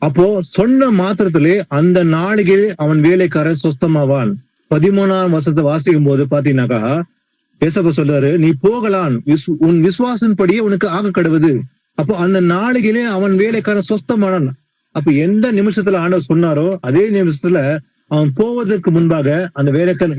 அப்போ சொன்ன மாத்திரத்திலே அந்த நாளிலே அவன் வேலைக்காரன் சொஸ்தமாவான். 13ஆம் வசனத்தை வாசிக்கும் போது பாத்தீங்கன்னாக்கா ஏசப்பா சொல்றாரு, நீ போகலாம், உன் விசுவாசன் படியே உனக்கு ஆக கடவுது. அப்போ அந்த நாளிலே அவன் வேலைக்காரன் சொஸ்தமானான். அப்ப எந்த நிமிஷத்துல ஆண்டவர் சொன்னாரோ அதே நிமிஷத்துல அவன் போவதற்கு முன்பாக அந்த வேலைக்காரன்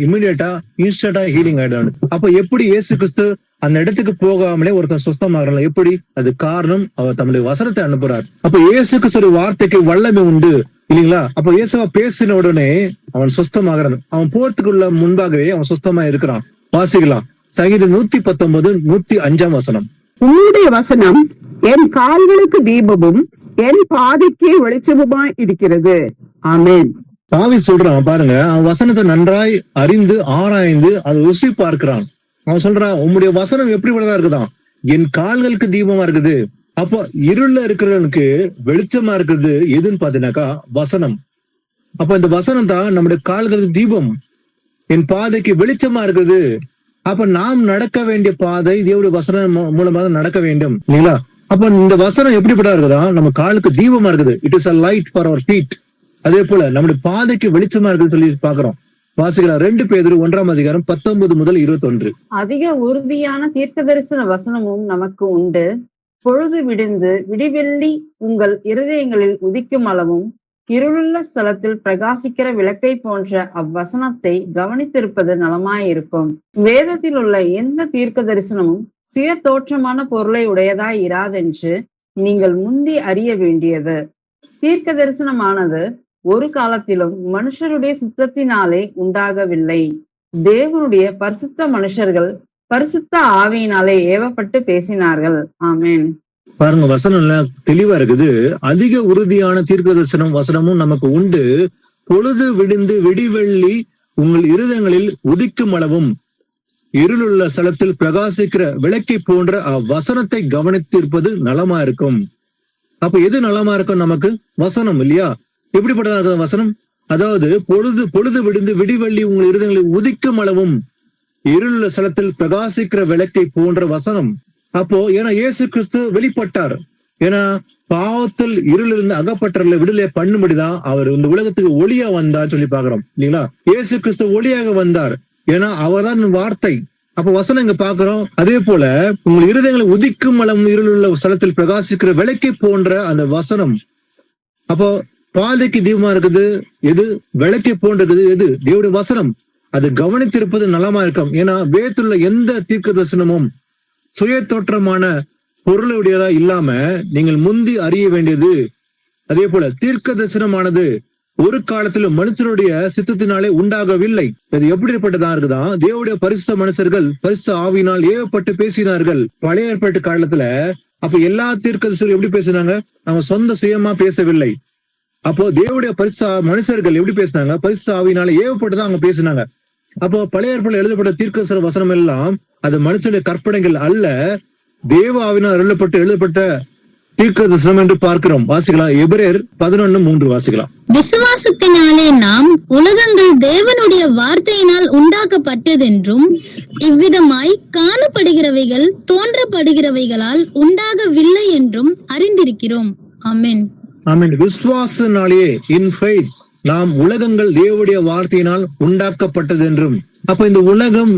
இன்ஸ்டன்டா ஹீலிங் ஆயிடான். அப்ப எப்படி இயேசு கிறிஸ்து அந்த இடத்துக்கு போகாமலே ஒருத்தன் சொஸ்தமாகறான்? எப்படி? அது காரணம் அவர் தம்முடைய வசனத்தை அனுப்புறார். அப்ப இயேசு கிறிஸ்து வார்த்தைக்கு வல்லமை உண்டு இல்லைங்களா? அப்ப இயேசுவா பேசின உடனே அவன் சொஸ்தமாகறான். அவன் போறதுக்குள்ள முன்பாகவே அவன் சொஸ்தமா இருக்கிறான். வாசிக்கலாம் சங்கீதம் 119 105 வசனம். உம்முடைய வசனம் என் கால்களுக்கு தீபமும் என் பாதைக்கு வெளிச்சமுமாய் இருக்கிறது. ஆமென். தாவீது சொல்றான் பாருங்க, அவன் வசனத்தை நன்றாய் அறிந்து ஆராய்ந்து அதை ருசி பார்க்கிறான். அவன் சொல்றான், உம்முடைய வசனம் எப்படிப்பட்டதா இருக்குதான்? என் கால்களுக்கு தீபமா இருக்குது. அப்போ இருள இருக்கிறவனுக்கு வெளிச்சமா இருக்குது எதுன்னு பாத்தீங்கன்னாக்கா வசனம். அப்ப இந்த வசனம் தான் நம்முடைய கால்களுக்கு தீபம், என் பாதைக்கு வெளிச்சமா இருக்குது. அப்ப நாம் நடக்க வேண்டிய பாதை தேவனுடைய வசனம் மூலமா தான் நடக்க வேண்டும் இல்லைங்களா? அப்ப இந்த வசனம் எப்படிப்பட்டதா இருக்குதா? நம்ம காலுக்கு தீபமா இருக்குது. It is a light for our feet. அதே போல நம்முடைய பாதைக்கு வெளிச்சமா இருக்குன்னு சொல்லி பாக்குறோம். வாசிக்கலாம் 2 பேதுரு 1ஆம் அதிகாரம் 19 முதல் 21. அதிக உறுதியான தீர்க்க தரிசன வசனமும் நமக்கு உண்டு. பொழுது விடிந்து விடிவெள்ளி உங்கள் இருதயங்களில் உதிக்கும் அளவும் இருளுள்ள ஸ்தலத்தில் பிரகாசிக்கிற விளக்கை போன்ற அவ்வசனத்தை கவனித்திருப்பது நலமாயிருக்கும். வேதத்தில் உள்ள எந்த தீர்க்க தரிசனமும் சுய தோற்றமான பொருளை உடையதாய் இராதென்று நீங்கள் முந்தி அறிய வேண்டியது. தீர்க்க தரிசனமானது ஒரு காலத்திலும் மனுஷருடைய சுத்தத்தினாலே உண்டாகவில்லை. தேவனுடைய பரிசுத்த மனுஷர்கள் பரிசுத்த ஆவியினாலே ஏவப்பட்டு பேசினார்கள். ஆமென். பாருங்க, வசனம் எல்லாம் தெளிவா இருக்குது. அதிக உறுதியான தீர்க்க தரிசனம் வசனமும் நமக்கு உண்டு. பொழுது விடிந்து விடிவெள்ளி உங்கள் இருதயங்களில் உதிக்கும் அளவும் இருளுள்ள ஸ்தலத்தில் பிரகாசிக்கிற விளக்கை போன்ற அவ்வசனத்தை கவனித்திருப்பது நலமா இருக்கும். அப்ப எது நலமா இருக்கும்? நமக்கு வசனம் இல்லையா? எப்படிப்பட்டதா இருக்குது வசனம்? அதாவது பொழுது விடிந்து விடிவெள்ளி உங்கள் இருதயங்களில் உதிக்கும் அளவும் இருளுள்ள ஸ்தலத்தில் பிரகாசிக்கிற விளக்கை போன்ற வசனம். அப்போ ஏன்னா இயேசு கிறிஸ்து வெளிப்பட்டார். ஏன்னா பாவத்தில் இருளிலிருந்து அகப்பட்டவர்களை விடுதலை பண்ணும்படிதான் அவர் இந்த உலகத்துக்கு ஒளியா வந்தார் சொல்லி பாக்குறோம் இல்லைங்களா? இயேசு கிறிஸ்து ஒளியாக வந்தார். ஏன்னா அவர்தான் வார்த்தை. அப்ப வசனம் இங்க பாக்குறோம். அதே போல உங்கள் இருதயங்களை உதிக்கும் அளவும் இருளுள்ள ஸ்தலத்தில் பிரகாசிக்கிற விளக்கை போன்ற அந்த வசனம். அப்போ பாதைக்கு தீபமா இருக்குது எது? விளக்கை போன்றது எது? தேவனுடைய வசனம். அது கவனித்திருப்பது நலமா இருக்கும். ஏன்னா வேதத்துல எந்த தீர்க்க தரிசனமும் சுய தோற்றமான பொருளுடையதா இல்லாம நீங்கள் முந்தி அறிய வேண்டியது. அதே போல தீர்க்க தரிசனமானது ஒரு காலத்திலும் மனுஷனுடைய சித்தத்தினாலே உண்டாகவில்லை. இது எப்படிப்பட்டதா இருக்குதான்? தேவனுடைய பரிசுத்த மனுஷர்கள் பரிசுத்த ஆவியினால் ஏவப்பட்டு பேசினார்கள். பழைய ஏற்பாட்டு காலத்துல அப்ப எல்லா தீர்க்க தரிசனம் எப்படி பேசினாங்க? அவங்க சொந்த சுயமா பேசவில்லை. அப்போ தேவனுடைய பரிசுத்த மனுஷர்கள் எப்படி பேசினாங்க? பரிசுத்த ஆவியினால ஏவப்பட்டுதான் அவங்க பேசினாங்க. அப்போ பழைய ஏற்பாட்டில் எழுதப்பட்ட தீர்க்க வசனம் எல்லாம் அது மனுஷனுடைய கற்பனைகள் அல்ல, தேவ ஆவியினால் எழுதப்பட்ட தீர்க்க தரிசனம் என்று பார்க்கிறோம். வாசிக்கலாம் எபிரேயர் 11:3 வாசிக்கலாம். விசுவாசத்தினாலே நாம் உலகங்கள் தேவனுடைய வார்த்தையினால் உண்டாக்கப்பட்டதென்றும் இவ்விதமாய் காணப்படுகிறவைகள் தோன்றப்படுகிறவைகளால் உண்டாகவில்லை என்றும் அறிந்திருக்கிறோம். ஆமென். ஆமென். விசுவாசத்தினாலேயே இன் ஃபெய்த் நாம் உலகங்கள் தேவனுடைய வார்த்தையினால் உண்டாக்கப்பட்டது என்றும். அப்ப இந்த உலகம்,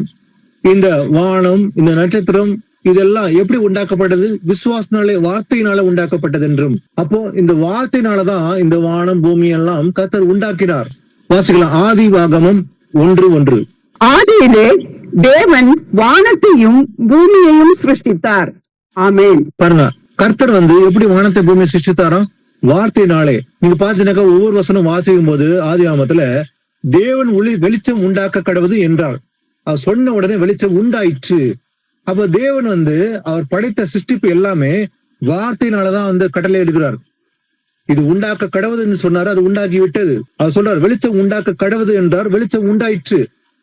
இந்த வானம், இந்த நட்சத்திரம் இதெல்லாம் எப்படி உண்டாக்கப்பட்டது? விசுவாசனாலே வார்த்தையினால உண்டாக்கப்பட்டது என்றும். அப்போ இந்த வார்த்தையினாலதான் இந்த வானம் பூமி எல்லாம் கர்த்தர் உண்டாக்கினார். வாசிக்கலாம் ஆதியாகமம் 1:1. ஆதியிலே தேவன் வானத்தையும் பூமியையும் சிருஷ்டித்தார். ஆமென். பாருங்க, கர்த்தர் எப்படி வானத்தை பூமியை சிருஷ்டித்தாரோ? வார்த்தையினாலே. நீங்க பாத்தீங்கன்னாக்கா ஒவ்வொரு வசனம் வாசிக்கும் போது ஆதியாகமத்துல தேவன் வெளிச்சம் உண்டாக்க கடவுது என்றார். அவர் சொன்ன உடனே வெளிச்சம் உண்டாயிற்று. அப்ப தேவன் அவர் படைத்த சிருஷ்டிப்பு எல்லாமே வார்த்தையினாலதான் கட்டளை எடுக்கிறார். இது உண்டாக்க கடவுதுன்னு சொன்னாரு, அது உண்டாக்கி விட்டது. அவர் சொல்றார் வெளிச்சம் உண்டாக்க கடவுது என்றார், வெளிச்சம் உண்டாயிற்று.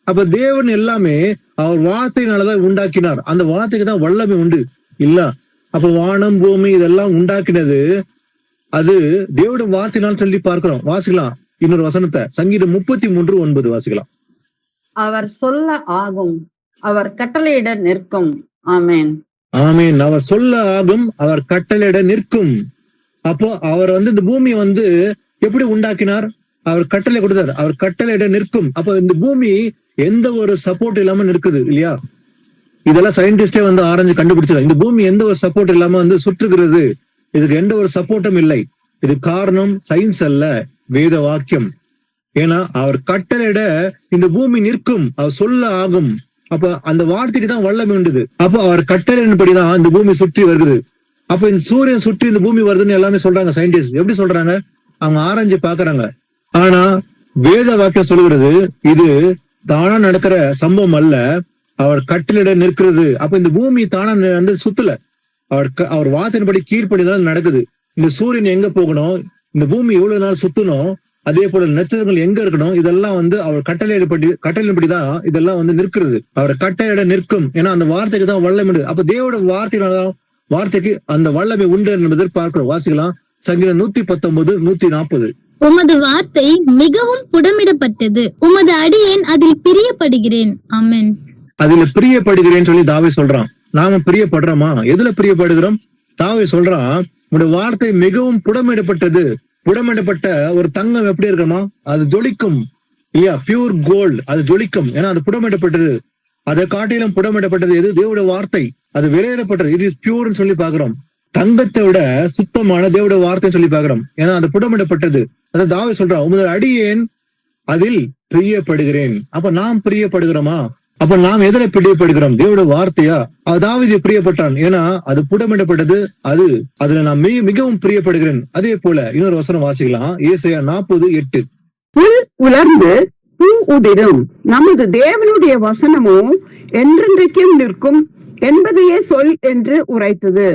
அப்ப தேவன் எல்லாமே அவர் வார்த்தையினாலதான் உண்டாக்கினார். அந்த வார்த்தைக்கு தான் வல்லமை உண்டு இல்ல? அப்ப வானம் பூமி இதெல்லாம் உண்டாக்கினது அது தேவனுடைய வார்த்தையினால் சொல்லி பார்க்கிறோம். வாசிக்கலாம் இன்னொரு வசனத்தை, சங்கீதம் 33:9 வாசிக்கலாம். அவர் சொல்ல ஆகும், அவர் கட்டளையிட நிற்கும். ஆமென். ஆமீன். அவர் சொல்ல ஆகும், அவர் கட்டளையிட நிற்கும். அப்போ அவர் இந்த பூமியை எப்படி உண்டாக்கினார்? அவர் கட்டளை கொடுத்தார், அவர் கட்டளையிட நிற்கும். அப்போ இந்த பூமி எந்த ஒரு சப்போர்ட் இல்லாம நிற்குது இல்லையா? இதெல்லாம் சயின்டிஸ்டே ஆராய்ஞ்சு கண்டுபிடிச்சிருக்காங்க. இந்த பூமி எந்த ஒரு சப்போர்ட் இல்லாம சுற்றுகிறது, இதுக்கு எந்த ஒரு சப்போர்ட்டும் இல்லை. இது காரணம் சயின்ஸ் அல்ல, வேத வாக்கியம். ஏன்னா அவர் கட்டளையிட இந்த பூமி நிற்கும், அவர் சொல்ல ஆகும். அப்ப அந்த வார்த்தைக்கு தான் வல்லமை உண்டுது. அப்போ அவர் கட்டளையின்படிதான் இந்த பூமி சுற்றி வருகிறது. அப்ப இந்த சூரியன் சுற்றி இந்த பூமி வருதுன்னு எல்லாமே சொல்றாங்க சயின்டிஸ்ட். எப்படி சொல்றாங்க? அவங்க ஆராய்ஞ்சு பாக்குறாங்க. ஆனா வேத வாக்கியம் சொல்லுகிறது இது தானா நடக்கிற சம்பவம் அல்ல, அவர் கட்டளையிட நிற்கிறது. அப்ப இந்த பூமி தானா சுத்தல, அவர் வார்த்தையின்படி கீழ்ப்படிதான் நடக்குது. இந்த சூரியன் எங்க போகணும், இந்த பூமி எவ்வளவு நாள் சுத்தணும், அதே போல நட்சத்திரங்கள் எங்க இருக்கணும், இதெல்லாம் அவர் கட்டளையின்படிதான் இதெல்லாம் நிற்கிறது. அவர் கட்டளையிட நிற்கும். ஏன்னா அந்த வார்த்தைக்கு தான் வல்லமை. அப்ப தேவோட வார்த்தைக்கு அந்த வல்லமை உண்டு என்பதை பார்க்கிறோம். வாசிக்கலாம் சங்கீதம் 119, 140. உமது வார்த்தை மிகவும் புடமிடப்பட்டது, உமது அடியேன் அதில் பிரியப்படுகிறேன். ஆமென். அதுல பிரியப்படுகிறேன்னு சொல்லி தாவீது சொல்றான். நாம பிரியப்படுறோமா? எதுல பிரியப்படுகிறோம்? தாவீது சொல்றான், உங்களுடைய வார்த்தை மிகவும் புடமிடப்பட்டது. புடமிடப்பட்ட ஒரு தங்கம் எப்படி இருக்குமா? அது ஜொலிக்கும் இல்லையா? பியூர் கோல்டு, அது ஜொலிக்கும். ஏன்னா அது புடமிடப்பட்டது. அதை காட்டிலும் புடமிடப்பட்டது எது? தேவனுடைய வார்த்தை. அது வெளியேறப்பட்டது. இது இஸ் பியூர்னு சொல்லி பாக்குறோம். தங்கத்தை விட சுத்தமான தேவனுடைய வார்த்தை சொல்லி பாக்குறோம். ஏன்னா அது புடமிடப்பட்டது. அதை தாவீது சொல்றான், உமது அடியேன் அதில் பிரியப்படுகிறேன். அப்ப நாம் பிரியப்படுகிறோமா? அப்ப நாம் எதிர பிரியப்படுகிறோம்? தேவனுடைய வார்த்தையா? தாவீது பிரியப்பட்டான், ஏன்னா அது புடமிடப்பட்டது. அதுல நான் மிகவும் பிரியப்படுகிறேன். அதே போல இன்னொரு வசனம் வாசிக்கலாம், ஏசாயா 40:8. புல் உலர்ந்து பூ உதிரும், நமது தேவனுடைய வசனமோ என்றென்றைக்கும் நிற்கும் என்பதையே சொல் என்று உரைத்தது.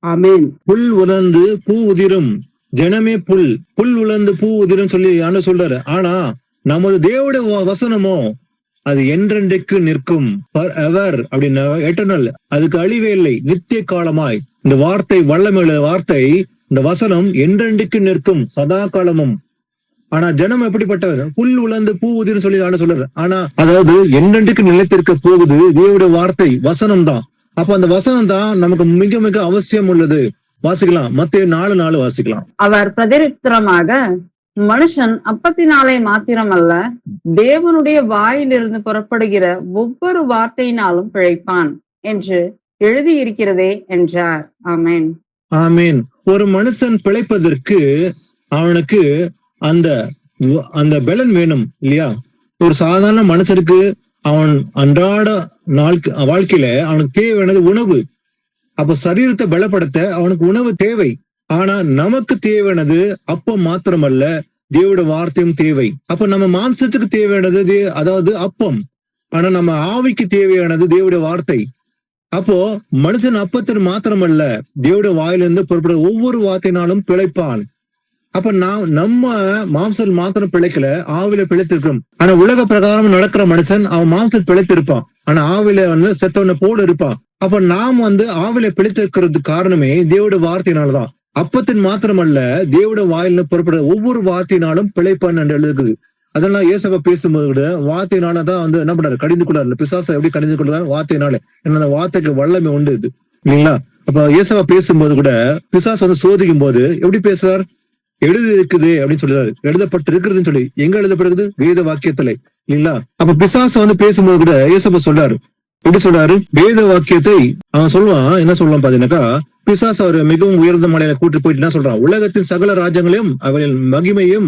ஆமென். புல் உலர்ந்து பூ உதிரும், ஜனமே புல் உலர்ந்து பூ உதிரும் சொல்லி ஆண்டு சொல்றாரு. ஆனா நமது தேவனுடைய வசனமோ அது என்றென்றைக்கு நிற்கும், forever அப்படின்னு, எட்டர்னல். அதுக்கு அழிவே இல்லை, நித்திய காலமாய். இந்த வார்த்தை வல்லமையுள்ள வார்த்தை, இந்த வசனம் என்றென்றைக்கு நிற்கும், சதா காலமும். ஆனா ஜனம் எப்படிப்பட்டவர்? புல் உலர்ந்து பூ உதிர்னு சொல்லி சொல்றாரு. ஆனா அதாவது என்றென்றைக்கு நிலைத்திருக்க போகுது தேவனுடைய வார்த்தை, வசனம் தான். அப்ப அந்த வசனம் தான் நமக்கு மிக மிக அவசியம் உள்ளது. வாசிக்கலாம் மத்தேயு 4:4 வாசிக்கலாம். அவர் பிரதியுத்தரமாக, மனுஷன் அப்பத்தினாலே மாத்திரமல்ல, தேவனுடைய வாயிலிருந்து புறப்படுகிற ஒவ்வொரு வார்த்தையினாலும் பிழைப்பான் என்று எழுதியிருக்கிறதே என்றார். ஆமென். ஆமீன். ஒரு மனுஷன் பிழைப்பதற்கு அவனுக்கு அந்த பலன் வேணும் இல்லையா? ஒரு சாதாரண மனுஷனுக்கு அவன் அன்றாட வாழ்க்கையில அவனுக்கு தேவையானது உணவு. அப்ப சரீரத்தை பலப்படுத்த அவனுக்கு உணவு தேவை. ஆனா நமக்கு தேவையானது அப்பம் மாத்திரமல்ல, தேவனுடைய வார்த்தையும் தேவை. அப்ப நம்ம மாம்சத்துக்கு தேவையானது அதாவது அப்பம், ஆனா நம்ம ஆவிக்கு தேவையானது தேவனுடைய வார்த்தை. அப்போ மனுஷன் அப்பத்தின் மாத்திரமல்ல, தேவனுடைய வாயிலிருந்து புறப்படுற ஒவ்வொரு வார்த்தையினாலும் பிழைப்பான். அப்ப நம்ம மாம்சம் மாத்திரம் பிழைக்கல, ஆவில பிழைத்திருக்கிறோம். ஆனா உலக பிரகாரம் நடக்கிற மனுஷன் அவன் மாம்சம் பிழைத்திருப்பான், ஆனா ஆவில செத்தவனை போல இருப்பான். அப்ப நாம் ஆவில பிழைத்திருக்கிறது காரணமே தேவனுடைய வார்த்தையினாலதான். அப்பத்தின் மாத்திரமல்ல, தேவனுடைய வாயில புறப்படுற ஒவ்வொரு வார்த்தையினாலும் பிழைப்பான் என்று எழுதுக்குது. அதெல்லாம் ஏசப்பா பேசும்போது கூட வார்த்தையினாலதான் என்ன பண்றாரு? கடிந்து கொள்ளாரு. பிசாசை எப்படி கடிந்து கொள்றாரு? வார்த்தையினால. ஏன்னா அந்த வார்த்தைக்கு வல்லமை உண்டு இது இல்லைங்களா? அப்ப ஏசப்பா பேசும்போது கூட பிசாசு சோதிக்கும் போது எப்படி பேசுறார்? எழுதி இருக்குது அப்படின்னு சொல்றாரு. எழுதப்பட்டு இருக்கிறதுன்னு சொல்லி எங்க எழுதப்படுகிறது? வேத வாக்கியத்துல இல்லைங்களா? அப்ப பிசாசு பேசும்போது கூட ஏசப்பா சொல்றாரு. எப்படி சொல்றாரு? வேத வாக்கியத்தை அவன் சொல்லுவான். என்ன சொல்லுவான் பாத்தீங்கன்னாக்கா, பிசாசு அவர் மிகவும் உயர்ந்த மலையில கூட்டு போயிட்டு என்ன சொல்றான்? உலகத்தின் சகல ராஜ்யங்களையும் அவரின் மகிமையும்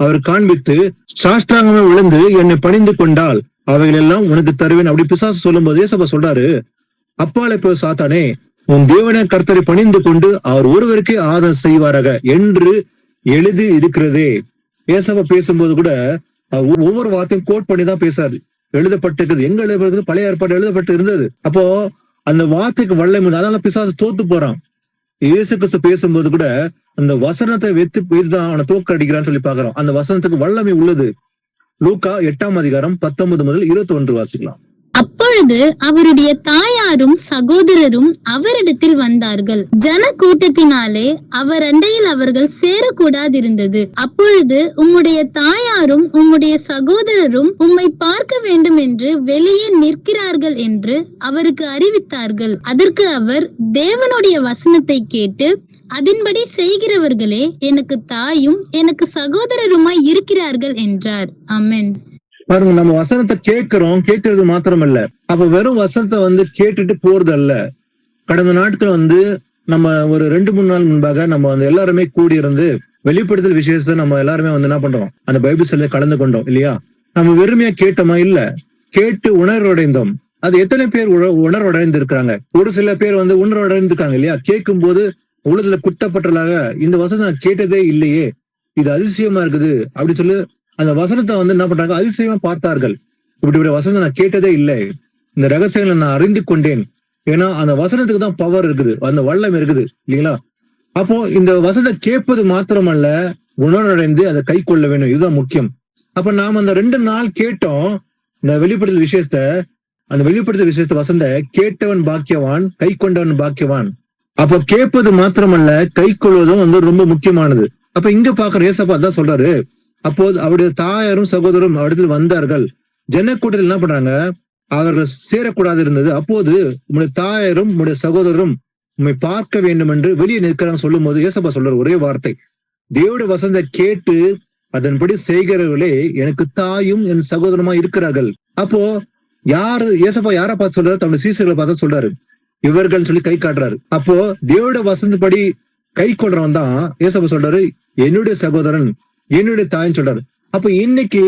அவர் காண்பித்து சாஷ்டாங்கமே விழுந்து என்னை பணிந்து கொண்டால் அவைகள் எல்லாம் உனக்கு தருவேன் அப்படி பிசாசு சொல்லும் போது ஏசப்பா சொல்றாரு, அப்பாலே போய் சாத்தானே, உன் தேவன கர்த்தரை பணிந்து கொண்டு அவர் ஒருவருக்கே ஆதரவு செய்வாராக என்று எழுதி இருக்கிறதே. ஏசப்பா பேசும்போது கூட ஒவ்வொரு வார்த்தையும் கோட் பண்ணி தான் பேசாரு. எழுதப்பட்டிருக்குது. எங்க எழுதப்பட்டிருக்குது? பழைய ஏற்பாடு எழுதப்பட்டு இருந்தது. அப்போ அந்த வார்த்தைக்கு வல்லமை. அதனால பிசாசு தோத்து போறான். இயேசு கிறிஸ்து பேசும்போது கூட அந்த வசனத்தை வைத்துதான் அவனை தோக்க அடிக்கிறான்னு சொல்லி பாக்குறோம். அந்த வசனத்துக்கு வல்லமை உள்ளது. லூக்கா 8:19 19 முதல் 21 வாசிக்கலாம். அப்பொழுது அவருடைய தாயாரும் சகோதரரும் அவரிடத்தில் வந்தார்கள். ஜன கூட்டத்தினாலே அவர் அண்டையில் அவர்கள் சேரக்கூடாதிருந்தது. அப்பொழுது உம்முடைய தாயாரும் உம்முடைய சகோதரரும் உம்மை பார்க்க வேண்டும் என்று வெளியே நிற்கிறார்கள் என்று அவருக்கு அறிவித்தார்கள். அதற்கு அவர், தேவனுடைய வசனத்தை கேட்டு அதன்படி செய்கிறவர்களே எனக்கு தாயும் எனக்கு சகோதரருமாய் இருக்கிறார்கள் என்றார். ஆமென். பாருங்க, நம்ம வசனத்தை கேட்கறது மாத்திரமல்ல, அப்ப வெறும் வசனத்தை கேட்டுட்டு போறது அல்ல. கடந்த நாட்கள் நம்ம ஒரு 2-3 நாள் முன்பாக நம்ம எல்லாருமே கூடியிருந்து வெளிப்படுத்தல் விசேஷத்தை நம்ம எல்லாருமே என்ன பண்றோம், அந்த பைபிள் சொல்ல கலந்து கொண்டோம் இல்லையா? நம்ம வெறுமையா கேட்டோமா? இல்ல, கேட்டு உணர்வடைந்தோம். அது எத்தனை பேர் உணர்வடைந்து இருக்கிறாங்க? ஒரு சில பேர் உணர்வடைந்திருக்காங்க இல்லையா? கேட்கும் போது உள்ளத்துல குட்டப்பட்டலாக, இந்த வசனம் நான் கேட்டதே இல்லையே, இது அதிசயமா இருக்குது அப்படி சொல்லி அந்த வசனத்தை என்ன பண்றாங்க, அதிசயமா பார்த்தார்கள். இப்படி வசனத்தை நான் கேட்டதே இல்லை, இந்த ரகசியங்களை நான் அறிந்து கொண்டேன். ஏன்னா அந்த வசனத்துக்கு தான் பவர் இருக்குது, அந்த வல்லம் இருக்குது இல்லைங்களா? அப்போ இந்த வசனத்தை கேட்பது மாத்திரமல்ல, உணர்வடைந்து அதை கை கொள்ள வேண்டும், இதுதான் முக்கியம். அப்ப நாம அந்த 2 நாள் கேட்டோம் இந்த வெளிப்படுத்தல் விசேஷத்தை. அந்த வெளிப்படுத்தல் விசேஷத்தை வசந்த கேட்டவன் பாக்கியவான், கை கொண்டவன் பாக்கியவான். அப்ப கேட்பது மாத்திரமல்ல, கை கொள்வதும் ரொம்ப முக்கியமானது. அப்ப இங்க பாக்குற ஏசப்பா தான் சொல்றாரு, அப்போது அவருடைய தாயாரும் சகோதரரும் அவரிடத்தில் வந்தார்கள். ஜனக்கூட்டத்தில் என்ன பண்றாங்க, அவர்கள் சேரக்கூடாது இருந்தது. அப்போது உங்களுடைய தாயாரும் உங்களுடைய சகோதரரும் உண்மை பார்க்க வேண்டும் என்று வெளியே நிற்கிறாங்க சொல்லும் போது ஏசப்பா சொல்றாரு ஒரே வார்த்தை, தேவனுடைய வசனத்தை கேட்டு அதன்படி செய்கிறவர்களே எனக்கு தாயும் என் சகோதரமா இருக்கிறார்கள். அப்போ ஏசப்பா யாரை பார்த்து சொல்றாரு? தன்னுடைய சீசர்களை பார்த்து சொல்றாரு, இவர்கள் சொல்லி கை காட்டுறாரு. அப்போ தேவனுடைய வசனப்படி கை கொள்றவன் தான் ஏசப்பா சொல்றாரு என்னுடைய சகோதரன், என்னுடைய தாயின்னு சொல்றாரு. அப்ப இன்னைக்கு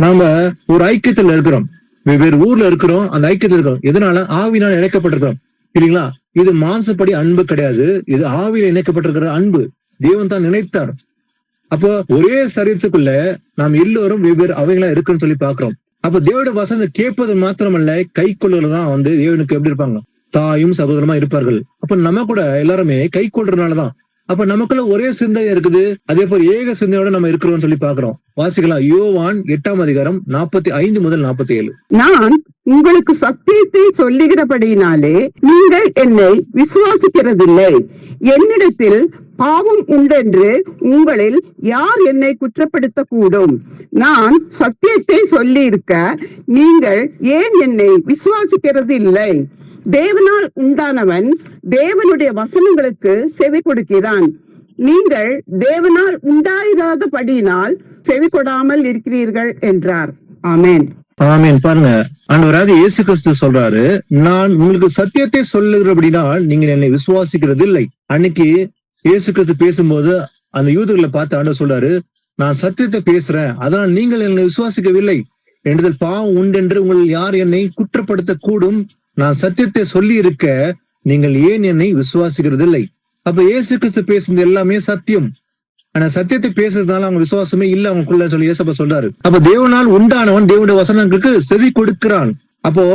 நாம ஒரு ஐக்கியத்துல இருக்கிறோம், வெவ்வேறு ஊர்ல இருக்கிறோம், அந்த ஐக்கியத்துல இருக்கிறோம். எதனால? ஆவினால் இணைக்கப்பட்டிருக்கிறோம் இல்லைங்களா? இது மாம்சப்படி அன்பு கிடையாது, இது ஆவியில இணைக்கப்பட்டிருக்கிற அன்பு. தேவன் தான் நினைத்தார். அப்போ ஒரே சரீரத்துக்குள்ள நாம் எல்லோரும் வெவ்வேறு அவைகளா இருக்குன்னு சொல்லி பாக்குறோம். அப்ப தேவனுடைய வசனத்தை கேட்பது மாத்திரமல்ல, கை கொள்ளுதான் தேவனுக்கு எப்படி இருப்பாங்க, தாயும் சகோதரமா இருப்பார்கள். அப்ப நம்ம கூட எல்லாருமே கை கொள்றதுனாலதான் அப்ப நமக்குள்ள ஒரே சிந்தை இருக்குது. அதே போல ஏக சிந்தையோட நம்ம இருக்கிறோம்னு சொல்லி பாக்குறோம். வாசிக்கலாம், யோவான் 8ஆம் அதிகாரம் 45 முதல் 47. நான் உங்களுக்கு சத்தியத்தை சொல்லுகிறபடியினாலே நீங்கள் என்னை விசுவாசிக்கிறதில்லை. என்னிடத்தில் பாவம் உண்டென்று உங்களில் யார் என்னை குற்றப்படுத்த கூடும்? நான் சத்தியத்தை சொல்லி இருக்க நீங்கள் ஏன் என்னை விசுவாசிக்கிறது இல்லை? தேவனால் உண்டானவன் தேவனுடைய வசனங்களுக்கு செவி கொடுக்கிறான். நீங்கள் தேவனால் உண்டாயிராதபடியினால் செவி கொடாமல் இருக்கிறீர்கள் என்றார். ஆமென். ஆமென். பாருங்க, ஆண்டவராக இயேசு கிறிஸ்து சொல்றாரு, நான் உங்களுக்கு சத்தியத்தை சொல்லுகிறபடினால் நீங்கள் என்னை விசுவாசிக்கிறது இல்லை. அன்னைக்கு இயேசு கிறிஸ்து பேசும்போது அந்த யூதர்களை பார்த்து ஆண்டவர் சொல்றாரு, நான் சத்தியத்தை பேசுறேன், அதனால் நீங்கள் என்னை விசுவாசிக்கவில்லை. என்னிடத்தில் பாவம் உண்டென்று உங்கள் யார் என்னை குற்றப்படுத்த கூடும்? நான் சத்தியத்தை சொல்லி இருக்க நீங்கள் ஏன் என்னை விசுவாசிக்கிறது இல்லை? அப்ப இயேசு கிறிஸ்து பேசுறது எல்லாமே சத்தியம். ஆனா சத்தியத்தை பேசுறதுனால அவங்க விசுவாசமே இல்ல அவங்களுக்குள்ள சொல்லி ஏசப்பா சொல்றாரு. அப்ப தேவனால் உண்டானவன் தேவனுடைய வசனங்களுக்கு செவி கொடுக்கிறான். அப்போ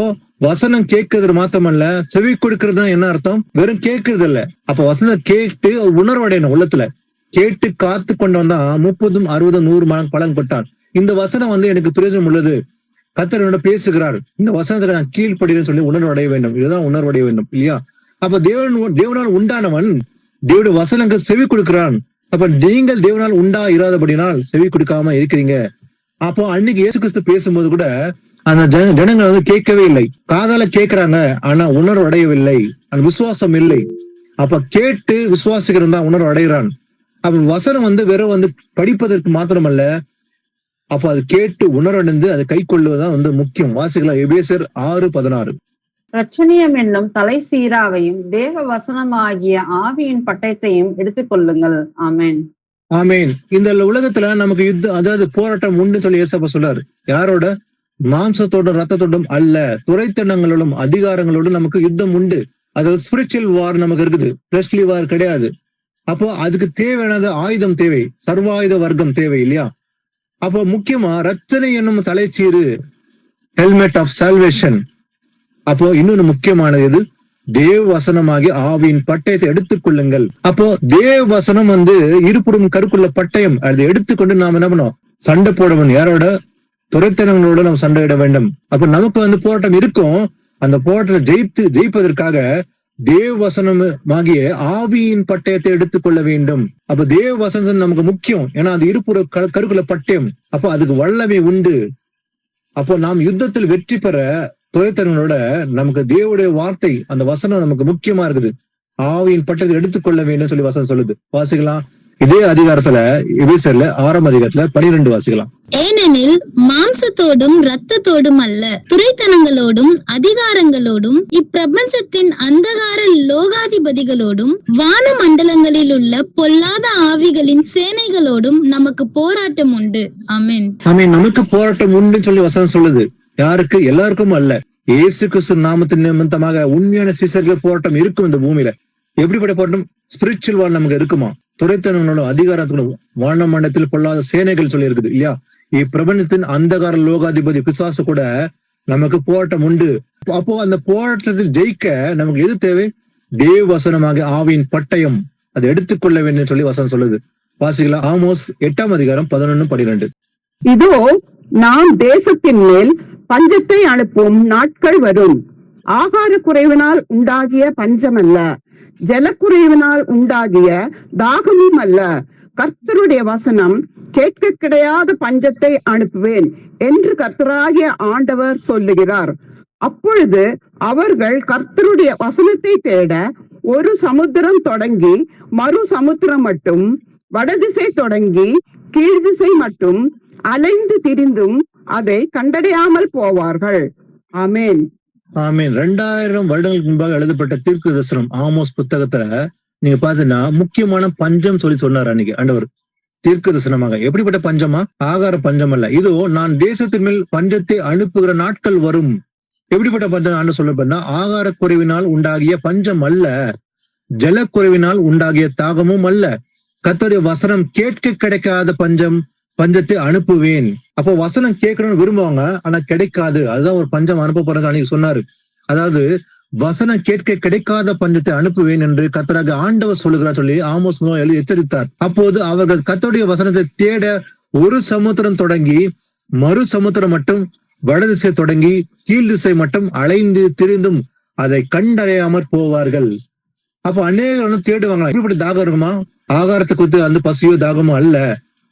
வசனம் கேட்கறது மாத்திரமல்ல, செவி கொடுக்கறது என்ன அர்த்தம்? வெறும் கேட்கறது இல்ல. அப்ப வசனம் கேட்டு உணர்வடையணும். உள்ளத்துல கேட்டு காத்து கொண்டு வந்தா 30, 60, 100 மடங்கு பலன் பட்டான். இந்த வசனம் எனக்கு பிரயோஜனம் உள்ளது, கர்த்தர் என்னோட பேசுகிறார், இந்த வசனத்துக்கு நான் கீழ்ப்படுகிறேன்னு சொல்லி உணர்வடைய வேண்டும். இதுதான் உணர்வடைய வேண்டும் இல்லையா? அப்ப தேவனால் உண்டானவன் தேவனுடைய வசனங்கள் செவி கொடுக்கிறான். அப்ப நீங்கள் தேவனால் உண்டா இராதபடினால் செவி கொடுக்காம இருக்கிறீங்க. அப்போ அன்னைக்கு இயேசு கிறிஸ்து பேசும்போது கூட அந்த ஜனங்கள் கேட்கவே இல்லை. காதால கேட்கிறாங்க, ஆனா உணர்வு அடையவில்லை, அந்த விசுவாசம் இல்லை. அப்ப கேட்டு விசுவாசிக்கிறன் தான் உணர்வு அடைகிறான். அப்ப வசனம் வெறும் படிப்பதற்கு மாத்திரமல்ல, அப்ப அது கேட்டு உணர்வடைந்து அதை கை கொள்வதுதான் முக்கியம். வாசிக்கலாம், எபேசியர் 6:16. ரட்சணியம் என்னும் தலை சீராவையும் தேவ வசனமாகிய ஆவியின் பட்டயத்தையும் எடுத்துக்கொள்ளுங்கள். ஆமென். ஆமேன். இந்த உலகத்துல நமக்கு யுத்தம், அதாவது போராட்டம் உண்டு சொல்லி ஏசப்பா சொல்றாரு. யாரோட? மாம்சத்தோடும் ரத்தத்தோடும் அல்ல, துரைத்தனங்களோடும் அதிகாரங்களோடும் நமக்கு யுத்தம் உண்டு. அதாவது ஸ்பிரிச்சுவல் வார் நமக்கு இருக்குது, பிளஸ்லி வார் கிடையாது. அப்போ அதுக்கு தேவையானது ஆயுதம் தேவை, சர்வாயுத வர்க்கம் தேவை இல்லையா? அப்போ முக்கியமா ரட்சணை என்னும் தலைச்சீரு, ஹெல்மெட் ஆஃப் சால்வேஷன். அப்போ இன்னொன்னு முக்கியமானது எது? தேவ வசனமாகிய ஆவியின் பட்டயத்தை எடுத்துக்கொள்ளுங்கள். அப்போ தேவ வசனம் இருபுறம் கருக்குள்ள பட்டயம், அதை எடுத்துக்கொண்டு நாம் என்ன பண்ணோம்? சண்டை போடணும். யாரோட? துரைத்தனங்களோட நம்ம சண்டையிட வேண்டும். அப்ப நமக்கு போராட்டம் இருக்கும். அந்த போராட்டத்தை ஜெயிப்பதற்காக தேவ வசனமாகிய ஆவியின் பட்டயத்தை எடுத்துக்கொள்ள வேண்டும். அப்ப தேவ வசனம் நமக்கு முக்கியம். ஏன்னா அது இருப்புற கருக்குள்ள பட்டயம். அப்போ அதுக்கு வல்லமை உண்டு. அப்போ நாம் யுத்தத்தில் வெற்றி பெற துறைத்தனங்களோட நமக்கு தேவனுடைய வார்த்தை, அந்த வசனம் நமக்கு முக்கியமா இருக்குது. ஆவியின் பட்டத்தை எடுத்துக்கொள்ள வேண்டும் சொல்லி வசனம் சொல்லுது. வாசிக்கலாம். இதே அதிகாரத்துல எபேசியர்ல 6ஆம் அதிகாரத்துல 12 வாசிக்கலாம். ஏனெனில் மாம்சத்தோடும் இரத்தத்தோடும் அல்ல, துரைத்தனங்களோடும் அதிகாரங்களோடும் இப்பிரபஞ்சத்தின் அந்தகார லோகாதிபதிகளோடும் வான மண்டலங்களில் உள்ள பொல்லாத ஆவிகளின் சேனைகளோடும் நமக்கு போராட்டம் உண்டு. ஆமென். நமக்கு போராட்டம் உண்டு சொல்லி வசனம் சொல்லுது. யாருக்கு? எல்லாருக்கும் அல்ல. இயேசு கிறிஸ்து நாமத்தின் நிமித்தமாக உண்மையான சீசர்கள் போராட்டம் இருக்கும் இந்த பூமியில. எப்படிப்பட்ட போராட்டம்? ஸ்பிரிச்சுவல் வார் நமக்கு இருக்குமா? துரைத்தனங்களோட அதிகாரத்தோட வான மண்டலத்தில் பொல்லாத சேனைகள் சொல்லி இருக்குது இல்லையா? இப்பிரபஞ்சத்தின் அந்தகார லோகாதிபதி பிசாசு கூட நமக்கு போராட்டம் உண்டு. அப்போ அந்த போராட்டத்தில் ஜெயிக்க நமக்கு எது தேவை? தேவ வசனமாக ஆவியின் பட்டயம், அதை எடுத்துக்கொள்ள வேண்டும் சொல்லி வசனம் சொல்லுது. வாசிக்கலாம். ஆமோஸ் 8ஆம் அதிகாரம் 11, 12. இதோ நாம் தேசத்தின் மேல் பஞ்சத்தை அனுப்பும் நாட்கள் வரும். ஆகார குறைவினால் உண்டாகிய பஞ்சம் அல்ல, ஜலக்குறைவினால் உண்டாகிய தாகமும் அல்ல. கர்த்தருடைய வசனம் கேட்க கிடையாத பஞ்சத்தை அனுப்புவேன் என்று கர்த்தராகிய ஆண்டவர் சொல்லுகிறார். அப்பொழுது அவர்கள் கர்த்தருடைய வசனத்தை தேட ஒரு சமுத்திரம் தொடங்கி மறு சமுத்திரம் மட்டும், வடதிசை தொடங்கி கீழ்திசை மட்டும் அலைந்து திரிந்தும் அதை கண்டடையாமல் போவார்கள். ஆமேன். ஆமேன். 2000 வருடங்களுக்கு முன்பாக எழுதப்பட்ட தீர்க்க தரிசனம் ஆமோஸ் புத்தகத்துல நீங்க பாத்தீங்கன்னா முக்கியமான பஞ்சம் சொல்லி சொன்னார் அன்னைக்கு ஆண்டவர் தீர்க்க தரிசனமாக. எப்படிப்பட்ட பஞ்சமா? ஆகார பஞ்சம் அல்ல, இதோ நான் தேசத்தின் மேல் பஞ்சத்தை அனுப்புகிற நாட்கள் வரும். எப்படிப்பட்ட பஞ்சம் ஆண்டு சொல்லப்பட்டா, ஆகார குறைவினால் உண்டாகிய பஞ்சம் அல்ல, ஜலக்குறைவினால் உண்டாகிய தாகமும் அல்ல. கர்த்தருடைய வசனம் கேட்க கிடைக்காத பஞ்சத்தை அனுப்புவேன். அப்போ வசனம் கேட்கணும்னு விரும்புவாங்க, ஆனா கிடைக்காது. அதுதான் ஒரு பஞ்சம் அனுப்ப போறது அன்னைக்கு சொன்னாரு. அதாவது வசனம் கேட்க கிடைக்காத பஞ்சத்தை அனுப்புவேன் என்று கர்த்தராக ஆண்டவர் சொல்லுகிறார் சொல்லி ஆமோஸ் எச்சரித்தார். அப்போது அவர்கள் கர்த்தருடைய வசனத்தை தேட ஒரு சமுத்திரம் தொடங்கி மறு சமுத்திரம் மட்டும், வடதிசை தொடங்கி கீழ் திசை மட்டும் அலைந்து திரிந்தும் அதை கண்டறியாமற் போவார்கள். அப்போ அநேகம் தேடுவாங்களா? இப்படி தாகம் இருக்குமா? ஆகாரத்தை குறித்து அந்த பசியோ தாகமோ அல்ல,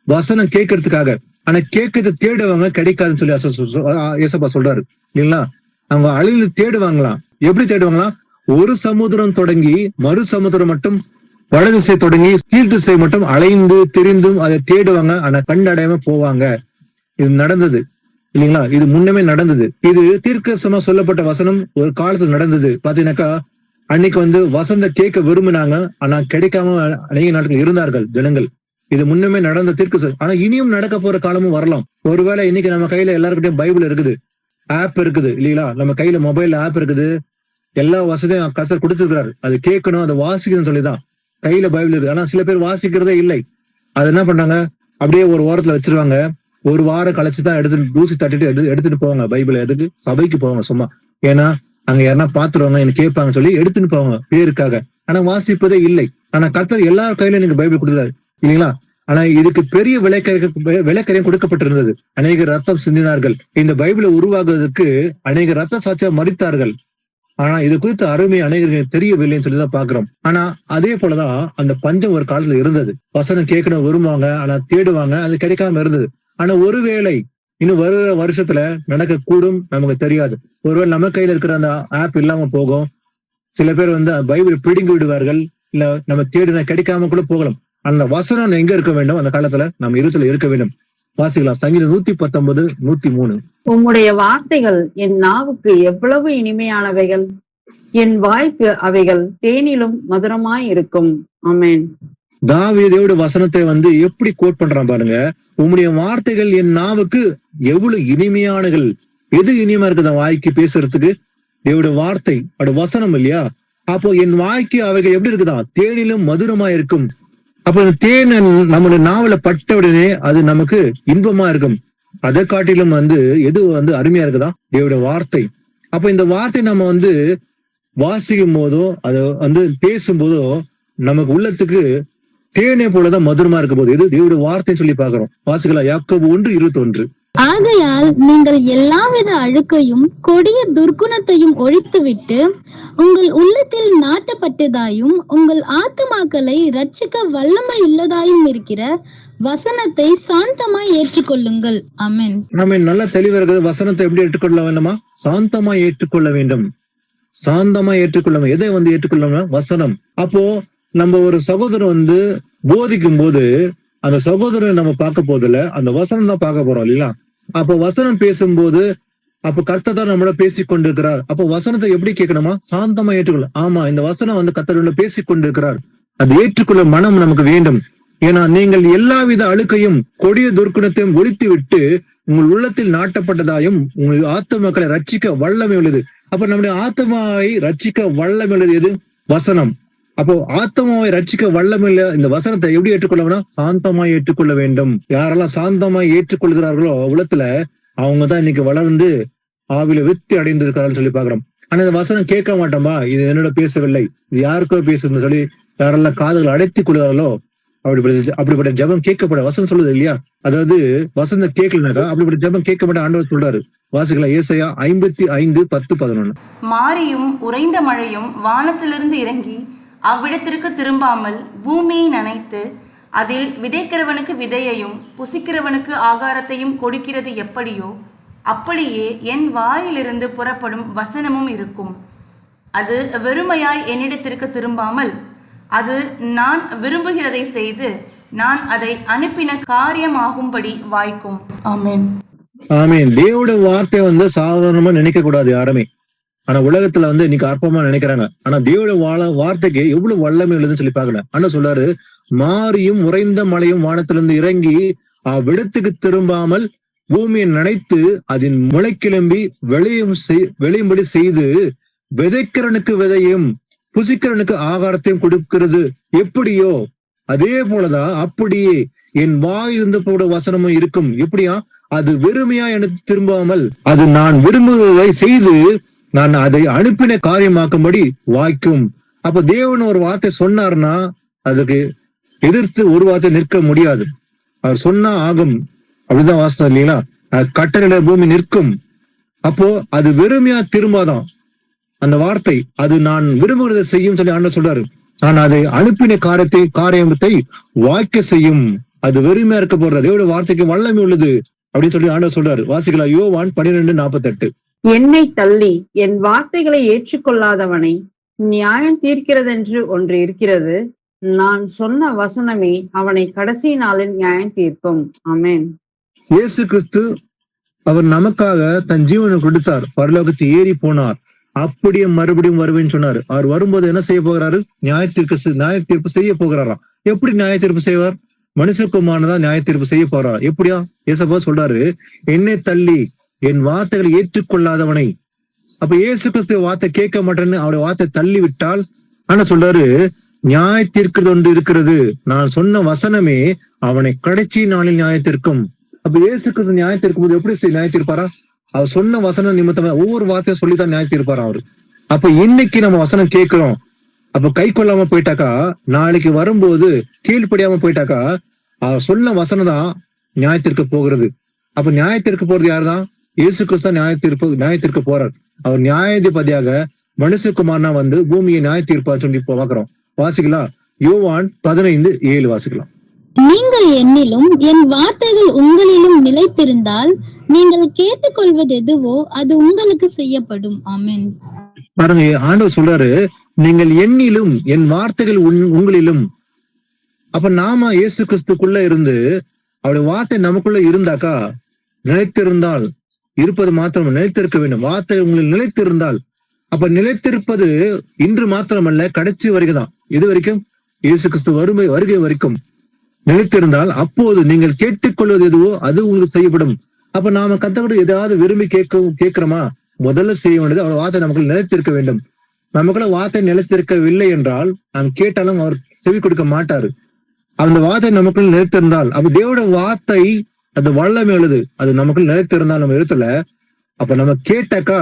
வசனம் கேட்கறதுக்காக. ஆனா கேட்கறத தேடுவாங்க, கிடைக்காதுன்னு சொல்லி ஏசப்பா சொல்றாரு இல்லைங்களா? அவங்க அழிந்து தேடுவாங்களாம். எப்படி தேடுவாங்களாம்? ஒரு சமுத்திரம் தொடங்கி மறு சமுத்திரம் மட்டும், வடதிசை தொடங்கி கீழ் திசை மட்டும் அலைந்து திரிந்தும் அதை தேடுவாங்க, ஆனா கண்டடையாம போவாங்க. இது நடந்தது இல்லைங்களா? இது முன்னமே நடந்தது. இது தீர்க்கதரிசனமா சொல்லப்பட்ட வசனம் ஒரு காலத்துல நடந்தது. பாத்தீங்கன்னாக்கா அன்னைக்கு வசந்த கேட்க விரும்பினாங்க, ஆனா கிடைக்காம அநேக நாட்கள் இருந்தார்கள் ஜனங்கள். இது முன்னமே நடந்த தீர்க்கதரிசனம். ஆனா இனியும் நடக்க போற காலமும் வரலாம். ஒருவேளை இன்னைக்கு நம்ம கையில எல்லாருக்கிட்டையும் பைபிள் இருக்குது, ஆப் இருக்குது இல்லைங்களா? நம்ம கையில மொபைல் ஆப் இருக்குது, எல்லா வசதியும் கர்த்தர் கொடுத்துருக்கிறாரு. அது கேட்கணும், அதை வாசிக்கணும்னு சொல்லிதான் கையில பைபிள் இருக்கு. ஆனா சில பேர் வாசிக்கிறதே இல்லை. அது என்ன பண்றாங்க? அப்படியே ஒரு ஓரத்துல வச்சிருவாங்க. ஒரு வாரம் கழிச்சுதான் எடுத்துட்டு தூசி தட்டிட்டு எடுத்துட்டு போவாங்க. பைபிள் எடுத்து சபைக்கு போவாங்க சும்மா. ஏன்னா அங்க யாருன்னா பாத்துருவாங்க, எனக்கு கேட்பாங்க சொல்லி எடுத்துட்டு போவாங்க பேருக்காக. ஆனா வாசிப்பதே இல்லை. ஆனா கர்த்தர் எல்லார் கையில நீங்க பைபிள் கொடுத்தாரு இல்லைங்களா? ஆனா இதுக்கு பெரிய விலைக்கரையும் கொடுக்கப்பட்டிருந்தது. அநேக ரத்தம் சிந்தினார்கள். இந்த பைபிளை உருவாக்குவதற்கு அநேக ரத்த சாட்சியா மரித்தார்கள். ஆனா இது குறித்து அருமை அநேகருக்கு தெரியவில்லைன்னு சொல்லிதான் பாக்குறோம். ஆனா அதே போலதான் அந்த பஞ்சம் ஒரு காலத்துல இருந்தது. வசனம் கேட்கணும் விரும்புவாங்க, ஆனா தேடுவாங்க, அது கிடைக்காம இருந்தது. ஆனா ஒருவேளை இன்னும் வருகிற வருஷத்துல நடக்க கூடும், நமக்கு தெரியாது. ஒருவேளை நம்ம கையில இருக்கிற அந்த ஆப் இல்லாம போகும். சில பேர் பைபிள் பிடுங்கி விடுவார்கள், இல்ல நம்ம தேடினா கிடைக்காம கூட போகலாம். அந்த வசனம் எங்க இருக்க வேண்டும்? அந்த காலத்துல நம்ம இருத்துல இருக்க வேண்டும். வாசிக்கலாம். சங்கீதம் 119, 103. உம்முடைய வார்த்தைகள் என் நாவுக்கு எவ்வளவு இனிமையானவைகள், என் வாய்க்கு அவைகள் தேனிலும் மதுரமாய் இருக்கும். ஆமென். தாவீதோட வசனத்தை எப்படி கோட் பண்றான் பாருங்க. உம்முடைய வார்த்தைகள் என் நாவுக்கு எவ்வளவு இனிமையானகள். எது இனிமையா இருக்குது வாய்க்கு பேசுறதுக்கு? தேவனுடைய வார்த்தை, அவருடைய வசனம் இல்லையா? அப்போ என் வாய்க்கு அவைகள் எப்படி இருக்குதான்? தேனிலும் மதுரமா இருக்கும். அப்ப தேன் நம்மளுடைய நாவல பட்ட உடனே அது நமக்கு இன்பமா இருக்கும். அதை காட்டிலும் எது அருமையா இருக்குதான்? தேவனுடைய வார்த்தை. அப்ப இந்த வார்த்தை நம்ம வாசிக்கும் போதோ அதை பேசும்போதோ நமக்கு உள்ளத்துக்கு தேனே போலதான் மதுரமா இருக்க போது. எது? தேவனுடைய வார்த்தைன்னு சொல்லி பாக்குறோம். வாசிக்கலாம். யாக்கோபு 1:21. ஆகையால் நீங்கள் எல்லாவித அழுக்கையும் கொடிய துர்க்குணத்தையும் ஒழித்துவிட்டு உங்கள் உள்ளத்தில் நாட்டப்பட்டதாயும் உங்கள் ஆத்துமாக்களை இரட்சிக்க வல்லமையுள்ளதாயும் இருக்கிற வசனத்தை சாந்தமாய் ஏற்றுக்கொள்ளுங்கள். ஆமென். ஆமென். நல்ல தெளிவா இருக்குது. வசனத்தை எப்படி ஏற்றுக்கொள்ள வேண்டுமா? சாந்தமா ஏற்றுக்கொள்ள வேண்டும். சாந்தமா ஏற்றுக்கொள்ள. எதை ஏற்றுக்கொள்ள? வசனம். அப்போ நம்ம ஒரு சகோதரன் போதிக்கும் போது அந்த சகோதரனை நம்ம பார்க்க போதில்ல, அந்த வசனம் தான் பார்க்க போறோம் இல்லையா? அப்போ வசனம் பேசும்போது அப்ப கர்த்தர் தான் நம்மளோட பேசிக் கொண்டிருக்கிறார். அப்போ வசனத்தை எப்படி கேட்கணுமா? சாந்தமா ஏற்றுக்கொள்ள. ஆமா, இந்த வசனம் கர்த்தரோட பேசிக் கொண்டிருக்கிறார். அது ஏற்றுக்கொள்ள மனம் நமக்கு வேண்டும். ஏன்னா நீங்கள் எல்லாவித அழுக்கையும் கொடிய துர்க்குணத்தையும் ஒழித்து விட்டு உங்கள் உள்ளத்தில் நாட்டப்பட்டதாயும் உங்கள் ஆத்துமாக்களை ரட்சிக்க வல்லமை உள்ளது. அப்ப நம்முடைய ஆத்மாவை ரட்சிக்க வல்லமை உள்ளது எது? வசனம். அப்போ ஆத்மாவை ரட்சிக்க வல்லமில்ல இந்த வசனத்தை எப்படி ஏற்றுக்கொள்ள? சாந்தமாய் ஏற்றுக்கொள்ள வேண்டும். யாரெல்லாம் சாந்தமாய் ஏற்றுக்கொள்கிறார்களோ உள்ளத்துல அவங்கதான் இன்னைக்கு வளர்ந்து ஆவில விருத்தி அடைந்திருக்கிறார்கள் சொல்லி பாக்குறோம். ஆனா இந்த வசனம் கேட்க மாட்டோமா, இது என்னோட பேசவில்லை, இது யாருக்கோ பேசுதுன்னு சொல்லி யாரெல்லாம் காதுகள் அடைத்துக் கொள்கிறார்களோ அப்படிப்பட்ட ஜெபம் கேட்கப்பட வசனம் சொல்லுது இல்லையா? அதாவது வசனம் கேட்கலனாக்கா அப்படிப்பட்ட ஜெபம் கேட்கப்பட்ட ஆண்டவர் சொல்றாரு. வாசிக்கலாம் ஏசாயா 55:10-11. மாரியும் உறைந்த மழையும் வானத்திலிருந்து இறங்கி அவ்விடத்திற்கு திரும்பாமல் பூமியை நனைத்து அதில் விதைக்கிறவனுக்கு விதையையும் புசிக்கிறவனுக்கு ஆகாரத்தையும் கொடுக்கிறது எப்படியோ அப்படியே என் வாயிலிருந்து புறப்படும் வசனமும் இருக்கும். அது வெறுமையாய் என்னிடத்திற்கு திரும்பாமல் அது நான் விரும்புகிறதை செய்து நான் அதை அனுப்பின காரியமாகும்படி வாய்க்கும். ஆமென். ஆமென். தேவனுடைய வார்த்தை சாதாரணமா நினைக்க கூடாது யாருமே. ஆனா உலகத்துல இன்னைக்கு அற்பமா நினைக்கிறாங்க. ஆனா தேவனுடைய வார்த்தைக்கு எவ்வளவு வல்லமை உள்ளதுன்னு சொல்லி பாக்கல. ஆனா சொல்றாரு, மாரியும் உறைந்த மழையும் வானத்திலிருந்து இறங்கி அவ்விடத்துக்கு திரும்பாமல் பூமியை நனைத்து அதன் முளை கிளம்பி விளையும்படி செய்து விதைக்கிறனுக்கு விதையும் புசிக்கிறனுக்கு ஆகாரத்தையும் கொடுக்கிறது எப்படியோ அதே போலதான் அப்படியே என் வாயிலிருந்து போட வசனமும் இருக்கும். எப்படியா? அது வெறுமையா எனக்கு திரும்பாமல் அது நான் விரும்புவதை செய்து நான் அதை அனுப்பின காரியமாக்கும்படி வாய்க்கும். அப்ப தேவன் ஒரு வார்த்தை சொன்னார்னா அதுக்கு எதிர்த்து ஒரு வார்த்தை நிற்க முடியாது. அவர் சொன்னா ஆகும். அப்படிதான் வாசனம் இல்லைங்களா? கட்டளையிட பூமி நிற்கும். அப்போ அது வெறுமையா திரும்பாதான் அந்த வார்த்தை. அது நான் விரும்புகிறதை செய்யும் சொல்லி ஆண்டவர் சொல்றாரு. நான் அதை அனுப்பின காரியத்தை வாய்க்க செய்யும். அது வெறுமையா இருக்க போறது. தேவனுடைய வார்த்தைக்கு வல்லமை உள்ளது அப்படின்னு சொல்லி ஆண்டவர் சொல்றாரு. வாசிக்கலாம் யோவான் 12:48. என்னை தள்ளி என் வார்த்தைகளை ஏற்றுக்கொள்ளாதவனை நியாயம் தீர்க்கிறதென்று ஒன்று இருக்கிறது. நான் சொன்ன வசனமே அவனை கடைசி நாளில் நியாயம் தீர்க்கும். ஆமென். இயேசு கிறிஸ்து அவர் நமக்காக தன் ஜீவனை கொடுத்தார். பரலோகத்தை ஏறி போனார். அப்படியே மறுபடியும் வருவேன்னு சொன்னாரு. அவர் வரும்போது என்ன செய்ய போகிறாரு? நியாய தீர்ப்பு செய்ய போகிறாராம். எப்படி நியாய தீர்ப்பு செய்வார்? மனுஷகுமாரன் நியாய தீர்ப்பு செய்ய போறார். எப்படியா? ஏசப்பா சொல்றாரு, என்னை தள்ளி என் வார்த்தைகளை ஏற்றுக்கொள்ளாதவனை. அப்ப இயேசு கிறிஸ்து வார்த்தை கேட்க மாட்டேன்னு அவருடைய வார்த்தை தள்ளி விட்டால் ஆனா சொல்றாரு, நியாய தீர்க்கிறது ஒன்று இருக்கிறது. நான் சொன்ன வசனமே அவனை கடைசி நாளில் நியாயத்திற்கும். அப்ப இயேசு கிறிஸ்து நியாயத்திற்கும் போது எப்படி நியாயத்திருப்பாரா? அவர் சொன்ன வசனம் நிமித்தமா ஒவ்வொரு வார்த்தையும் சொல்லித்தான் நியாயத்திருப்பாரா அவரு. அப்ப இன்னைக்கு நம்ம வசனம் கேட்கிறோம். அப்ப கை கொள்ளாம போயிட்டாக்கா நாளைக்கு வரும்போது கீழ்ப்படியாம போயிட்டாக்கா அவர் சொன்ன வசனம் தான் நியாயத்திற்கு போகிறது. அப்ப நியாயத்திற்கு போறது யாருதான்? இயேசு கிறிஸ்து நியாயத்திற்கு போறார். அவர் நியாயாதிபதியாக மனுஷகுமாரனா பூமியை நியாய தீர்ப்பா சொல்லி பாக்குறோம். வாசிக்கலாம் யோவான் 15:7 வாசிக்கலாம். நீங்கள் என்னிலும் என் வார்த்தைகள் உங்களிலும் நிலைத்திருந்தால் நீங்கள் கேட்டுக்கொள்வது எதுவோ அது உங்களுக்கு செய்யப்படும். ஆமென். பாருங்க, ஆண்டவர் சொல்றாரு, நீங்கள் என்னிலும் என் வார்த்தைகள் உங்களிலும். அப்ப நாம இயேசு கிறிஸ்துக்குள்ள இருந்து அவருடைய வார்த்தை நமக்குள்ள இருந்தாக்கா நிலைத்திருந்தால் இருப்பது மாத்திரம் நிலைத்திருக்க வேண்டும். வார்த்தை உங்களில் நிலைத்திருந்தால் அப்ப நிலைத்திருப்பது இன்று மாத்திரமல்ல, கடைசி வரைக்கும் தான். இது வரைக்கும் இயேசு கிறிஸ்து வருகை வரைக்கும் நிலைத்திருந்தால் அப்போது நீங்கள் கேட்டுக்கொள்வது எதுவோ அது உங்களுக்கு செய்யப்படும். அப்ப நாம கத்தக்கூட ஏதாவது விரும்பி கேட்கிறோமா? முதல்ல செய்ய வேண்டியது அவர் வார்த்தை நமக்கு நிலைத்திருக்க வேண்டும். நமக்குள்ள வார்த்தை நிலைத்திருக்கவில்லை என்றால் நாம் கேட்டாலும் அவர் செவி கொடுக்க மாட்டாரு. அந்த வார்த்தை நமக்குள்ள நிலைத்திருந்தால் அப்ப தேவனுடைய வார்த்தை அது வல்லமை உள்ளது. அது நமக்குள்ள நிலைத்திருந்தால் நம்ம இடத்துல அப்ப நம்ம கேட்டாக்கா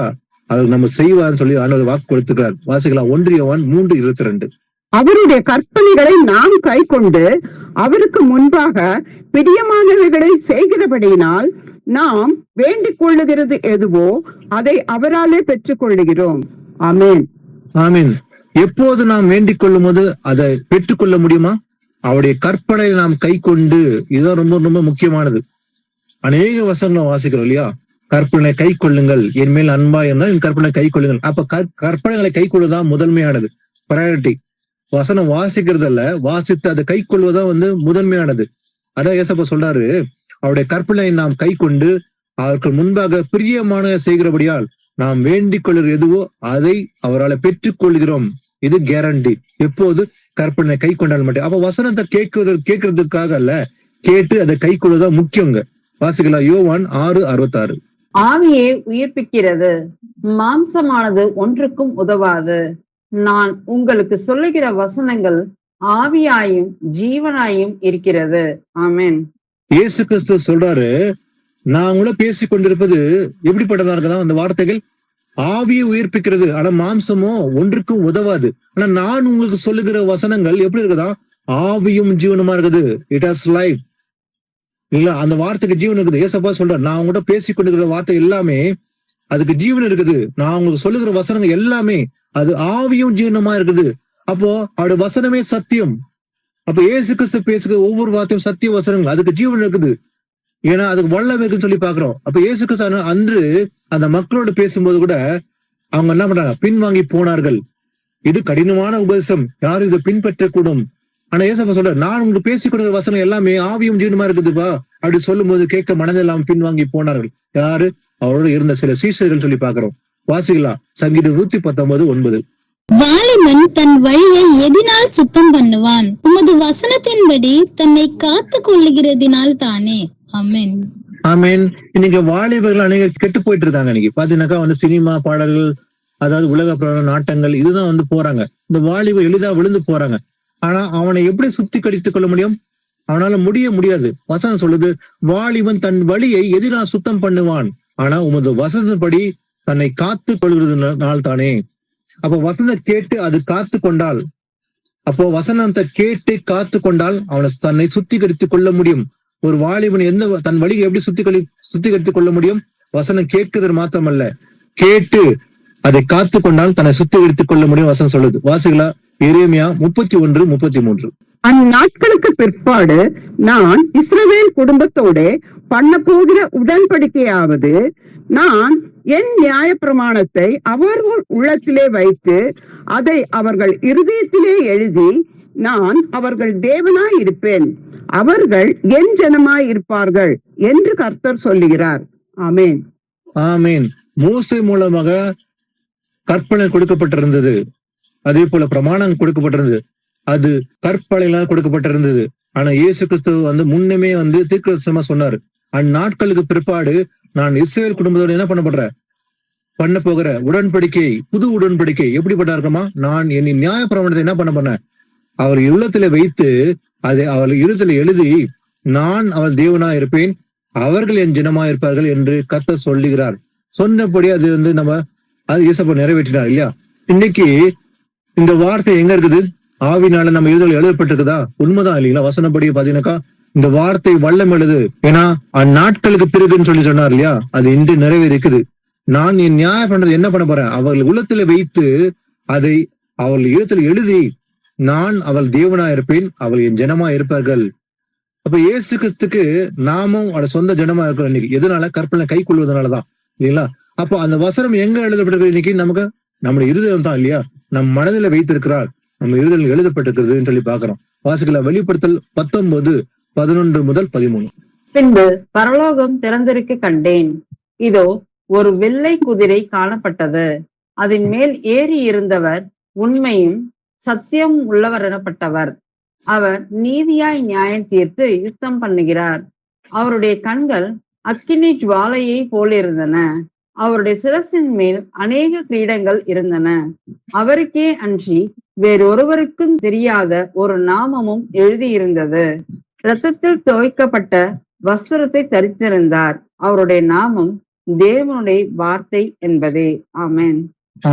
அது நம்ம செய்வார்னு சொல்லி ஆண்டவர் வாக்கு கொடுத்துக்கிறார். வாசிக்கலாம் 1 யோவான் 3:22. அவருடைய கற்பனைகளை நாம் கை கொண்டு அவருக்கு முன்பாக பிரியமானவைகளை செய்கிறபடியினால் நாம் வேண்டிக் கொள்ளுகிறது எதுவோ அதை அவராலே பெற்றுக் கொள்ளுகிறோம். ஆமென். ஆமீன். எப்போது நாம் வேண்டிக் கொள்ளும் போது அதை பெற்றுக்கொள்ள முடியுமா? அவருடைய கற்பனை நாம் கை கொண்டு, இதுதான் ரொம்ப ரொம்ப முக்கியமானது. அநேக வசனங்களை வாசிக்கிறோம் இல்லையா? கற்பனை கை கொள்ளுங்கள், என் மேல் அன்பா இருந்தால் என் கற்பனை கை கொள்ளுங்கள். அப்ப கற்பனைகளை கை கொள்வதுதான் முதன்மையானது, ப்ரையாரிட்டி. வசனம் வாசிக்கிறதல்ல, வாசித்து அதை கை கொள்வதுதான் முதன்மையானது. அதான் ஏசப்பா சொல்றாரு, அவருடைய கற்பனை நாம் கை கொண்டு அவருக்கு முன்பாக பிரியமான செய்கிறபடியால் நாம் வேண்டிக் கொள்ளுற எதுவோ அதை அவரால் பெற்றுக் கொள்கிறோம். இது கேரண்டி. எப்போது? கற்பனை கை கொண்டால் மட்டும். அப்ப வசனத்தை கேட்கறதுக்காக அல்ல, கேட்டு அதை கை கொள்வதுதான் முக்கியங்க. வாசிக்கலாம், யோவான் 6:66. ஆவியை உயிர்ப்பிக்கிறது, மாம்சமானது ஒன்றுக்கும் உதவாது. நான் உங்களுக்கு சொல்லுகிற வசனங்கள் ஆவியாயும் ஜீவனாயும் இருக்கிறது. ஆமென். இயேசு கிறிஸ்து சொல்றாரு, நான் உங்களை பேசிக் கொண்டிருப்பது எப்படிப்பட்டதா இருக்குதா? அந்த வார்த்தைகள் ஆவியை உயிர்ப்பிக்கிறது, ஆனா மாம்சமோ ஒன்றுக்கும் உதவாது. ஆனா நான் உங்களுக்கு சொல்லுகிற வசனங்கள் எப்படி இருக்குதா? ஆவியும் ஜீவனுமா இருக்குது. It has life. இல்ல, அந்த வார்த்தைக்கு ஜீவன் இருக்குது. ஏசப்பா சொல்றாரு, நான் உங்கள்கிட்ட பேசிக் கொண்டிருக்கிற வார்த்தை எல்லாமே அதுக்கு ஜீவன் இருக்குது. நான் உங்களுக்கு சொல்லுகிற வசனங்கள் எல்லாமே அது ஆவியும் ஜீவனுமா இருக்குது. அப்போ அவருடைய வசனமே சத்தியம். அப்ப இயேசு கிறிஸ்து பேசுகிற ஒவ்வொரு வார்த்தையும் சத்திய வசனங்கள், அதுக்கு ஜீவன் இருக்குது. ஏன்னா அதுக்கு வல்லமை இருக்குன்னு சொல்லி பாக்குறோம். அப்ப இயேசு கிறிஸ்து அன்று அந்த மக்களோடு பேசும்போது கூட அவங்க என்ன பண்றாங்க? பின்வாங்கி போனார்கள். இது கடினமான உபதேசம், யாரும் இதை பின்பற்றக்கூடும். ஆனா ஏசப்பா சொல்ற, நான் உங்களுக்கு பேசிக் கொடுக்கிற வசனம் எல்லாமே ஆவியும் ஜீவனுமா இருக்குதுப்பா. அப்படி சொல்லும் போது கேட்க மனதெல்லாம் பின்வாங்கி போனார்கள். யாரு? அவரோட இருந்த சில சீஷர்கள் சொல்லி பாக்குறோம். வாசிக்கலாம், சங்கீதம் 119:9. வாலிபன் தன் வழியை எதினால் சுத்தம் பண்ணுவான்? உமது வசனத்தின்படி தன்னை காத்து கொள்ளுகிறதினால் தானே. ஆமென். ஆமீன். இன்னைக்கு வாலிபர்கள் அநேக கெட்டு போயிட்டு இருக்காங்க. இன்னைக்கு பாத்தீங்கன்னாக்கா சினிமா பாடல்கள், அதாவது உலக பிரபல நாட்டங்கள், இதுதான் போறாங்க. இந்த வாலிபர் எளிதா விழுந்து போறாங்க. ஆனா அவனை எப்படி சுத்தி கடித்துக் கொள்ள முடியும்? அவனால முடியாது. வசனம் சொல்லுது, வாலிபன் தன் வழியை எதினால் சுத்தம் பண்ணுவான், ஆனா உமது வசனப்படி தன்னை காத்து கொள்கிறதுனால தானே. அப்போ வசனம் கேட்டு அது காத்து கொண்டால், அப்போ வசனத்தை கேட்டு காத்து கொண்டால் அவனை தன்னை சுத்திகரித்துக் கொள்ள முடியும். ஒரு வாலிபன் தன் வழியை எப்படி சுத்திகரித்துக் கொள்ள முடியும்? வசனம் கேட்கிறது மாத்திரமல்ல, கேட்டு அதை காத்து கொண்டால் தன்னை சுத்திகரித்துக் கொள்ள முடியும். வசனம் சொல்லுது. வாசிகளா, எரேமியா 31:33. அந்நாட்களுக்கு பிற்பாடு நான் இஸ்ரவேல் குடும்பத்தோட பண்ண போகிற உடன்படிக்கையாவது, நான் என் நியாயப்பிரமாணத்தை அவர்கள் உள்ளத்திலே வைத்து அதை அவர்கள் இருதயத்திலே எழுதி, நான் அவர்கள் தேவனாய் இருப்பேன், அவர்கள் என் ஜனமாய் இருப்பார்கள் என்று கர்த்தர் சொல்லுகிறார். ஆமென். ஆமீன். மோசே மூலமாக கற்பனை கொடுக்கப்பட்டிருந்தது, அதே போல பிரமாணம் கொடுக்கப்பட்டிருந்தது, அது கற்பனைலாம் கொடுக்கப்பட்டிருந்தது. ஆனா இயேசு கிறிஸ்து முன்னமே தீர்க்கதரிசனமா சொன்னாரு, அந்நாட்களுக்கு பிற்பாடு நான் இஸ்ரவேல் குடும்பத்தோட என்ன பண்ண போகிற உடன்படிக்கை, புது உடன்படிக்கை எப்படிப்பட்டா இருக்குமா? நான் என் நியாய பிரமாணத்தை என்ன பண்ணேன்? அவர் உள்ளத்துல வைத்து அதை அவர் இருதயத்துல எழுதி, நான் அவர் தேவனா இருப்பேன், அவர்கள் என் ஜனமா இருப்பார்கள் என்று கர்த்தர் சொல்லுகிறார். சொன்னபடி அது அது இயேசப்பா நிறைவேற்றினார் இல்லையா? இன்னைக்கு இந்த வார்த்தை எங்க இருக்குது? ஆவினால நம்ம இருதயத்தில் எழுதப்பட்டிருக்குதா? உண்மைதான் இல்லைங்களா? வசனப்படி பாத்தீங்கன்னாக்கா இந்த வார்த்தை வல்லம் எழுது. ஏன்னா அந்நாட்களுக்கு பிறகுன்னு சொல்லி சொன்னார் இல்லையா? அது இன்று நிறைவேறிக்குது. நான் என் நியாயம் பண்றது என்ன பண்ண போறேன்? அவர்கள் உள்ளத்துல வைத்து அதை அவர்கள் இடத்துல எழுதி, நான் அவள் தேவனா இருப்பேன், அவள் என் ஜனமா இருப்பார்கள். அப்ப இயேசு கிறிஸ்துக்கு நாமும் அவட சொந்த ஜனமா இருக்கிறோம் இன்னைக்கு. எதனால? கற்பனை கை கொள்வதனாலதான் இல்லைங்களா? அப்போ அந்த வசனம் எங்க எழுதப்பட்டிருக்கு? இன்னைக்கு நமக்கு நம்முடைய இருதயம் தான் இல்லையா? நம் மனதில வைத்திருக்கிறார், நம்ம இருதயம் எழுதப்பட்டிருக்கிறதுன்னு சொல்லி பாக்குறோம். வாசிக்கலாம், வெளிப்படுத்தல் 19:11-13. பின்பு பரலோகம் திறந்திருக்க கண்டேன். இதோ ஒரு வெள்ளை குதிரை காணப்பட்டது. அதன் மேல் ஏறி இருந்தவர் உண்மையும் சத்தியம் உள்ளவர் எனப்பட்டவர். அவர் நீதியாய் நியாயம் தீர்த்து யுத்தம் பண்ணுகிறார். அவருடைய கண்கள் அக்கினி ஜுவாலையை போலிருந்தன. அவருடைய சிரசின் மேல் அநேக கிரீடங்கள் இருந்தன. அவருக்கே அன்றி வேறொருவருக்கும் தெரியாத ஒரு நாமமும் எழுதியிருந்தது. இரத்தத்தில் துவைக்கப்பட்ட வஸ்திரத்தை தரித்திருந்தார். அவருடைய நாமம் தேவனுடைய வார்த்தை என்பதே. ஆமென்.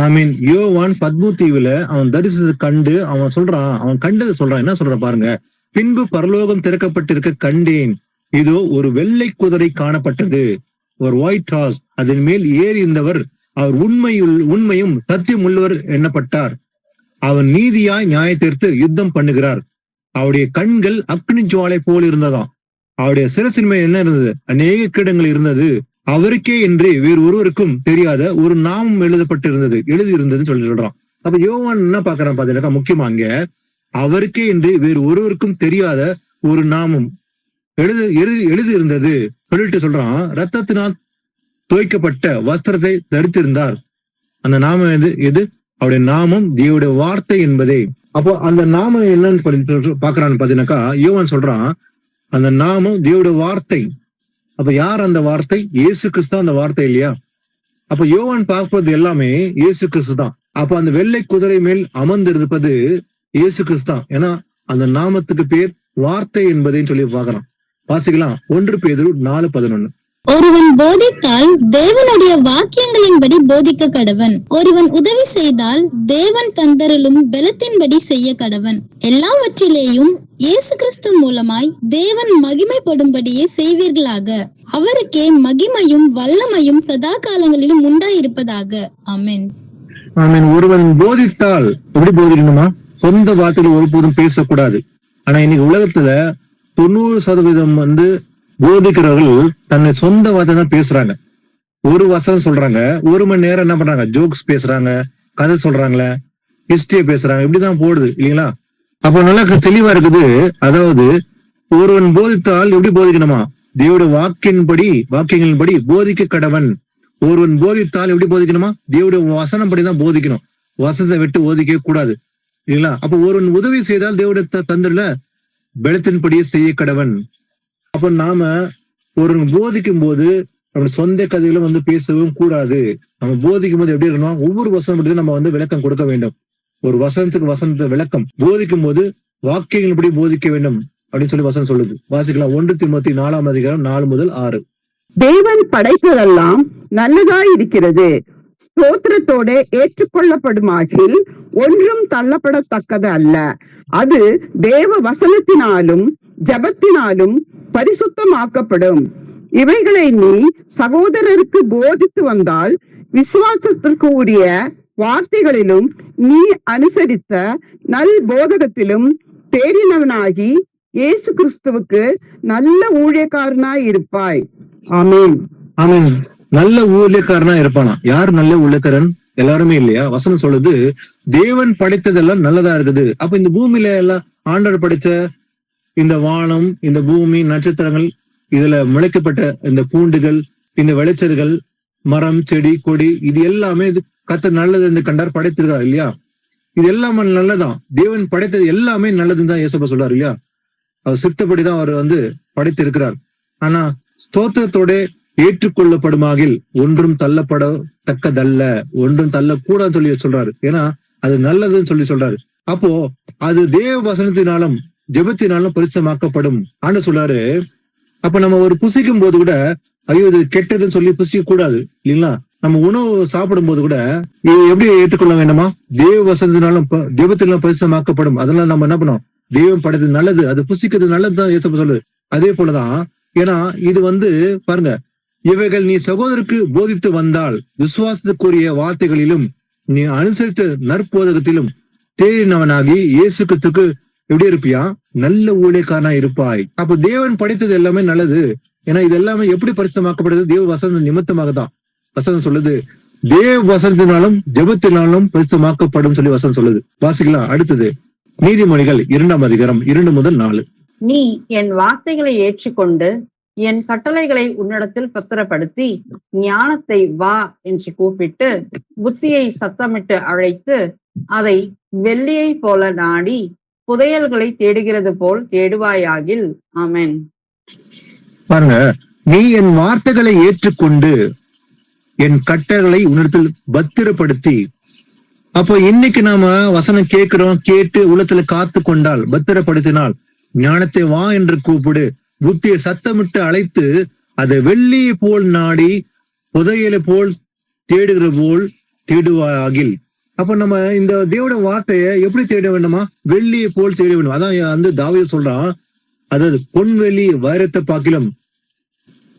ஆமீன். யோவான் பத்மு தீவுல அவன் தரிசனத்தை கண்டு அவன் சொல்றான், அவன் கண்டதை சொல்றான். என்ன சொல்றான் பாருங்க, பின்பு பரலோகம் திறக்கப்பட்டிருக்க கண்டேன், இதோ ஒரு வெள்ளை குதிரை காணப்பட்டது, ஒரு ஒயிட் ஹார்ஸ். அதன் மேல் ஏறி இருந்தவர் அவர் உண்மையும் சத்தியம் உள்ளவர் எண்ணப்பட்டார். அவர் நீதியாய் நியாயத்தீர்த்து யுத்தம் பண்ணுகிறார். அவருடைய கண்கள் அக்னி ஜுவாலை போல் இருந்ததாம். அவருடைய சிரசின் மேல் என்ன இருந்தது? அநேக கிரீடங்கள் இருந்தது. அவருக்கே என்று வேறு ஒருவருக்கும் தெரியாத ஒரு நாமம் எழுதி இருந்ததுன்னு சொல்றான். அப்ப யோவான் என்ன பாக்குறான் பாத்தீங்கன்னா, முக்கியமா அங்க அவருக்கே என்று வேறு ஒருவருக்கும் தெரியாத ஒரு நாமம் எழுதி இருந்தது சொல்லிட்டு சொல்றான். ரத்தத்தினால் துவைக்கப்பட்ட வஸ்திரத்தை தரித்திருந்தார். அந்த நாமம் எது? அவருடைய நாமம் தேவனுடைய வார்த்தை என்பதே. அப்போ அந்த நாமம் என்னன்னு பாக்குறான்னு பாத்தீங்கன்னாக்கா, யோவான் சொல்றான் அந்த நாமம் தேவனுடைய வார்த்தை. அப்ப யார் அந்த வார்த்தை? இயேசு கிறிஸ்து அந்த வார்த்தை இல்லையா? அப்ப யோவான் பார்ப்பது எல்லாமே இயேசு கிறிஸ்து தான். அப்ப அந்த வெள்ளை குதிரை மேல் அமர்ந்திருப்பது இயேசு கிறிஸ்து தான். ஏன்னா அந்த நாமத்துக்கு பேர் வார்த்தை என்பதையும் சொல்லி பாக்குறான். வாசிக்கலாம் 1 பேதுரு 4:11. ஒருவன் போதித்தால் தேவனுடைய வாக்கியங்களின்படி போதிக்க கடவன். ஒருவன் உதவி செய்தால் தேவன் தந்தருளும் பலத்தின்படி செய்ய கடவன். எல்லாவற்றிலேயும் இயேசு கிறிஸ்து மூலமாய் தேவன் மகிமைப்படும்படியே செய்வீர்களாக. அவருக்கே மகிமையும் வல்லமையும் சதா காலங்களிலும் உண்டாயிருப்பதாக. ஆமென். ஆமென். ஒருவன் போதித்தால் எப்படி போதிக்கணுமா? சொந்த வார்த்தையில ஒருபோதும் பேசக்கூடாது. ஆனா இன்னைக்கு உலகத்துல 90% போதிக்கிறவர்கள் தன்னை சொந்த வார்த்தை தான் பேசுறாங்க. ஒரு வசனம் சொல்றாங்க, 1 மணி நேரம் என்ன பண்றாங்க? ஜோக்ஸ் பேசுறாங்க, கதை சொல்றாங்களே, ஹிஸ்டரியை பேசுறாங்க. இப்படிதான் போடுது இல்லைங்களா? அப்ப நல்லா தெளிவா இருக்குது. அதாவது ஒருவன் போதித்தால் எப்படி போதிக்கணுமா? தேவனுடைய வாக்கியங்களின்படி போதிக்க கடவன். ஒருவன் போதித்தால் எப்படி போதிக்கணுமா? தேவனுடைய வசனம் படிதான் போதிக்கணும். வசனத்தை விட்டு போதிக்க கூடாது இல்லைங்களா? அப்ப ஒருவன் உதவி செய்தால் தேவனுடைய தந்திரல பலத்தின்படியே செய்ய கடவன். அப்ப நாம ஒரு போதிக்கும் போது நம்ம சொந்த கதைகளும் பேசவும் கூடாது. நம்ம போதிக்கும் போது எப்படி இருக்கணும்? ஒவ்வொரு வசனம் நம்ம விளக்கம் கொடுக்க வேண்டும். ஒரு வசனத்துக்கு விளக்கம் போதிக்கும் போது வாக்கியங்களின்படி போதிக்க வேண்டும் அப்படின்னு சொல்லி வசனம் சொல்லுது. வாசிக்கலாம் 1 தீமோத்தேயு 4:4-6. தேவன் படைத்ததெல்லாம் நல்லதாய் இருக்கிறது, ஸ்தோத்திரத்தோட ஏற்றுக்கொள்ளப்படுமாகில் ஒன்றும் தள்ளப்படத்தக்கது அல்ல. அது தேவ வசனத்தினாலும் ஜபத்தினாலும் பரிசுத்தமாக்கப்படும். இவைகளை நீ சகோதரருக்கு போதித்து வந்தால் விசுவாசத்திற்கு உரிய வார்த்தைகளிலும் நீ அனுசரித்த நல் போதகத்திலும் தேறினவனாகி இயேசு கிறிஸ்துவுக்கு நல்ல ஊழியக்காரனாய் இருப்பாய். ஆமென். ஆமென். நல்ல ஊழியக்காரனா இருப்பானா? யார் நல்ல ஊழியக்காரன்? எல்லாருமே இல்லையா? வசனம் சொல்லுது தேவன் படைத்ததெல்லாம் நல்லதா இருக்குது. அப்ப இந்த பூமியில எல்லாம் ஆண்டவர் படைச்ச இந்த வானம், இந்த பூமி, நட்சத்திரங்கள், இதுல முளைக்கப்பட்ட இந்த பூண்டுகள், இந்த விளைச்சல்கள், மரம், செடி, கொடி, இது எல்லாமே கர்த்தர் நல்லது என்று கண்டார், படைத்திருக்கார் இல்லையா? இது எல்லாமே நல்லதான். தேவன் படைத்தது எல்லாமே நல்லதுன்னு தான் இயேசுப்பா சொல்றாரு இல்லையா? அவர் சித்தப்படிதான் அவர் படைத்து இருக்கிறார். ஆனா ஸ்தோத்திரத்தோட ஏற்றுக்கொள்ளப்படுமாகில் ஒன்றும் தள்ளப்படத்தக்கதல்ல, ஒன்றும் தள்ளக்கூடாதுன்னு சொல்லி சொல்றாரு. ஏன்னா அது நல்லதுன்னு சொல்லி சொல்றாரு. அப்போ அது தேவ வசனத்தினாலும் ஜெபத்தினாலும் பரிசுத்தமாக்கப்படும் ஆண்டு சொல்றாரு. அப்ப நம்ம ஒரு புசிக்கும் போது கூட ஐயோ இது கெட்டதுன்னு சொல்லி புசிக்க கூடாது இல்லைங்களா? நம்ம உணவு சாப்பிடும் போது கூட இது எப்படி ஏற்றுக்கொள்ள வேண்டுமா? தேவ வசனத்தினாலும் ஜெபத்தினாலும் பரிசுத்தமாக்கப்படும். அதனால நம்ம என்ன பண்ணோம்? தெய்வம் படைத்தது நல்லது, அது புசிக்கிறது நல்லதுதான் இயேசு சொல்லுது. அதே போலதான். ஏன்னா இது பாருங்க, இவைகள் நீ சகோதரருக்கு போதித்து வந்தால் விசுவாசத்துக்குரிய வார்த்தைகளிலும் நீ அனுசரித்த நற்போதகத்திலும் தேறினவனாகி இயேசு கிறிஸ்துக்கு எப்படி இருப்பியா? நல்ல ஊழியக்காரனா இருப்பாய். அப்ப தேவன் படைத்தது எல்லாமே நல்லது. ஏன்னா இது எல்லாமே எப்படி பரிசுத்தமாக்கப்படுது? தேவ வசன நிமித்தமாக தான். வசனம் சொல்லுது தேவ வசனத்தினாலும் ஜெபத்தினாலும் பரிசுத்தமாக்கப்படும் சொல்லி வசனம் சொல்லுது. வாசிக்கலாம். அடுத்தது நீதிமொழிகள் 2:2-4. நீ என் வார்த்தைகளை ஏற்றுக்கொண்டு என் கட்டளைகளை உன்னிடத்தில் பத்திரப்படுத்தி ஞானத்தை வா என்று கூப்பிட்டு புத்தியை சத்தமிட்டு அழைத்து அதை வெள்ளியை போல நாடி புதையல்களை தேடுகிறது போல் தேடுவாயாகில். ஆமென். பாருங்க, நீ என் வார்த்தைகளை ஏற்றுக்கொண்டு என் கட்டளைகளை உன்னிடத்தில் பத்திரப்படுத்தி. அப்போ இன்னைக்கு நாம வசனம் கேட்கிறோம், கேட்டு உள்ளத்துல காத்து கொண்டால், பத்திரப்படுத்தினால், ஞானத்தை வா என்று கூப்பிடு, புத்தியை சத்தமிட்டு அழைத்து அதை வெள்ளியை போல் நாடி புதையலை போல் தேடுகிற போல் தேடுவாகில். அப்ப நம்ம இந்த தேவனுடைய வார்த்தையை எப்படி தேட வேண்டுமா? வெள்ளியை போல் தேட வேண்டும். அதான் தாவீது சொல்றான், அதாவது பொன்வெளி வைரத்தை பார்க்கிலும்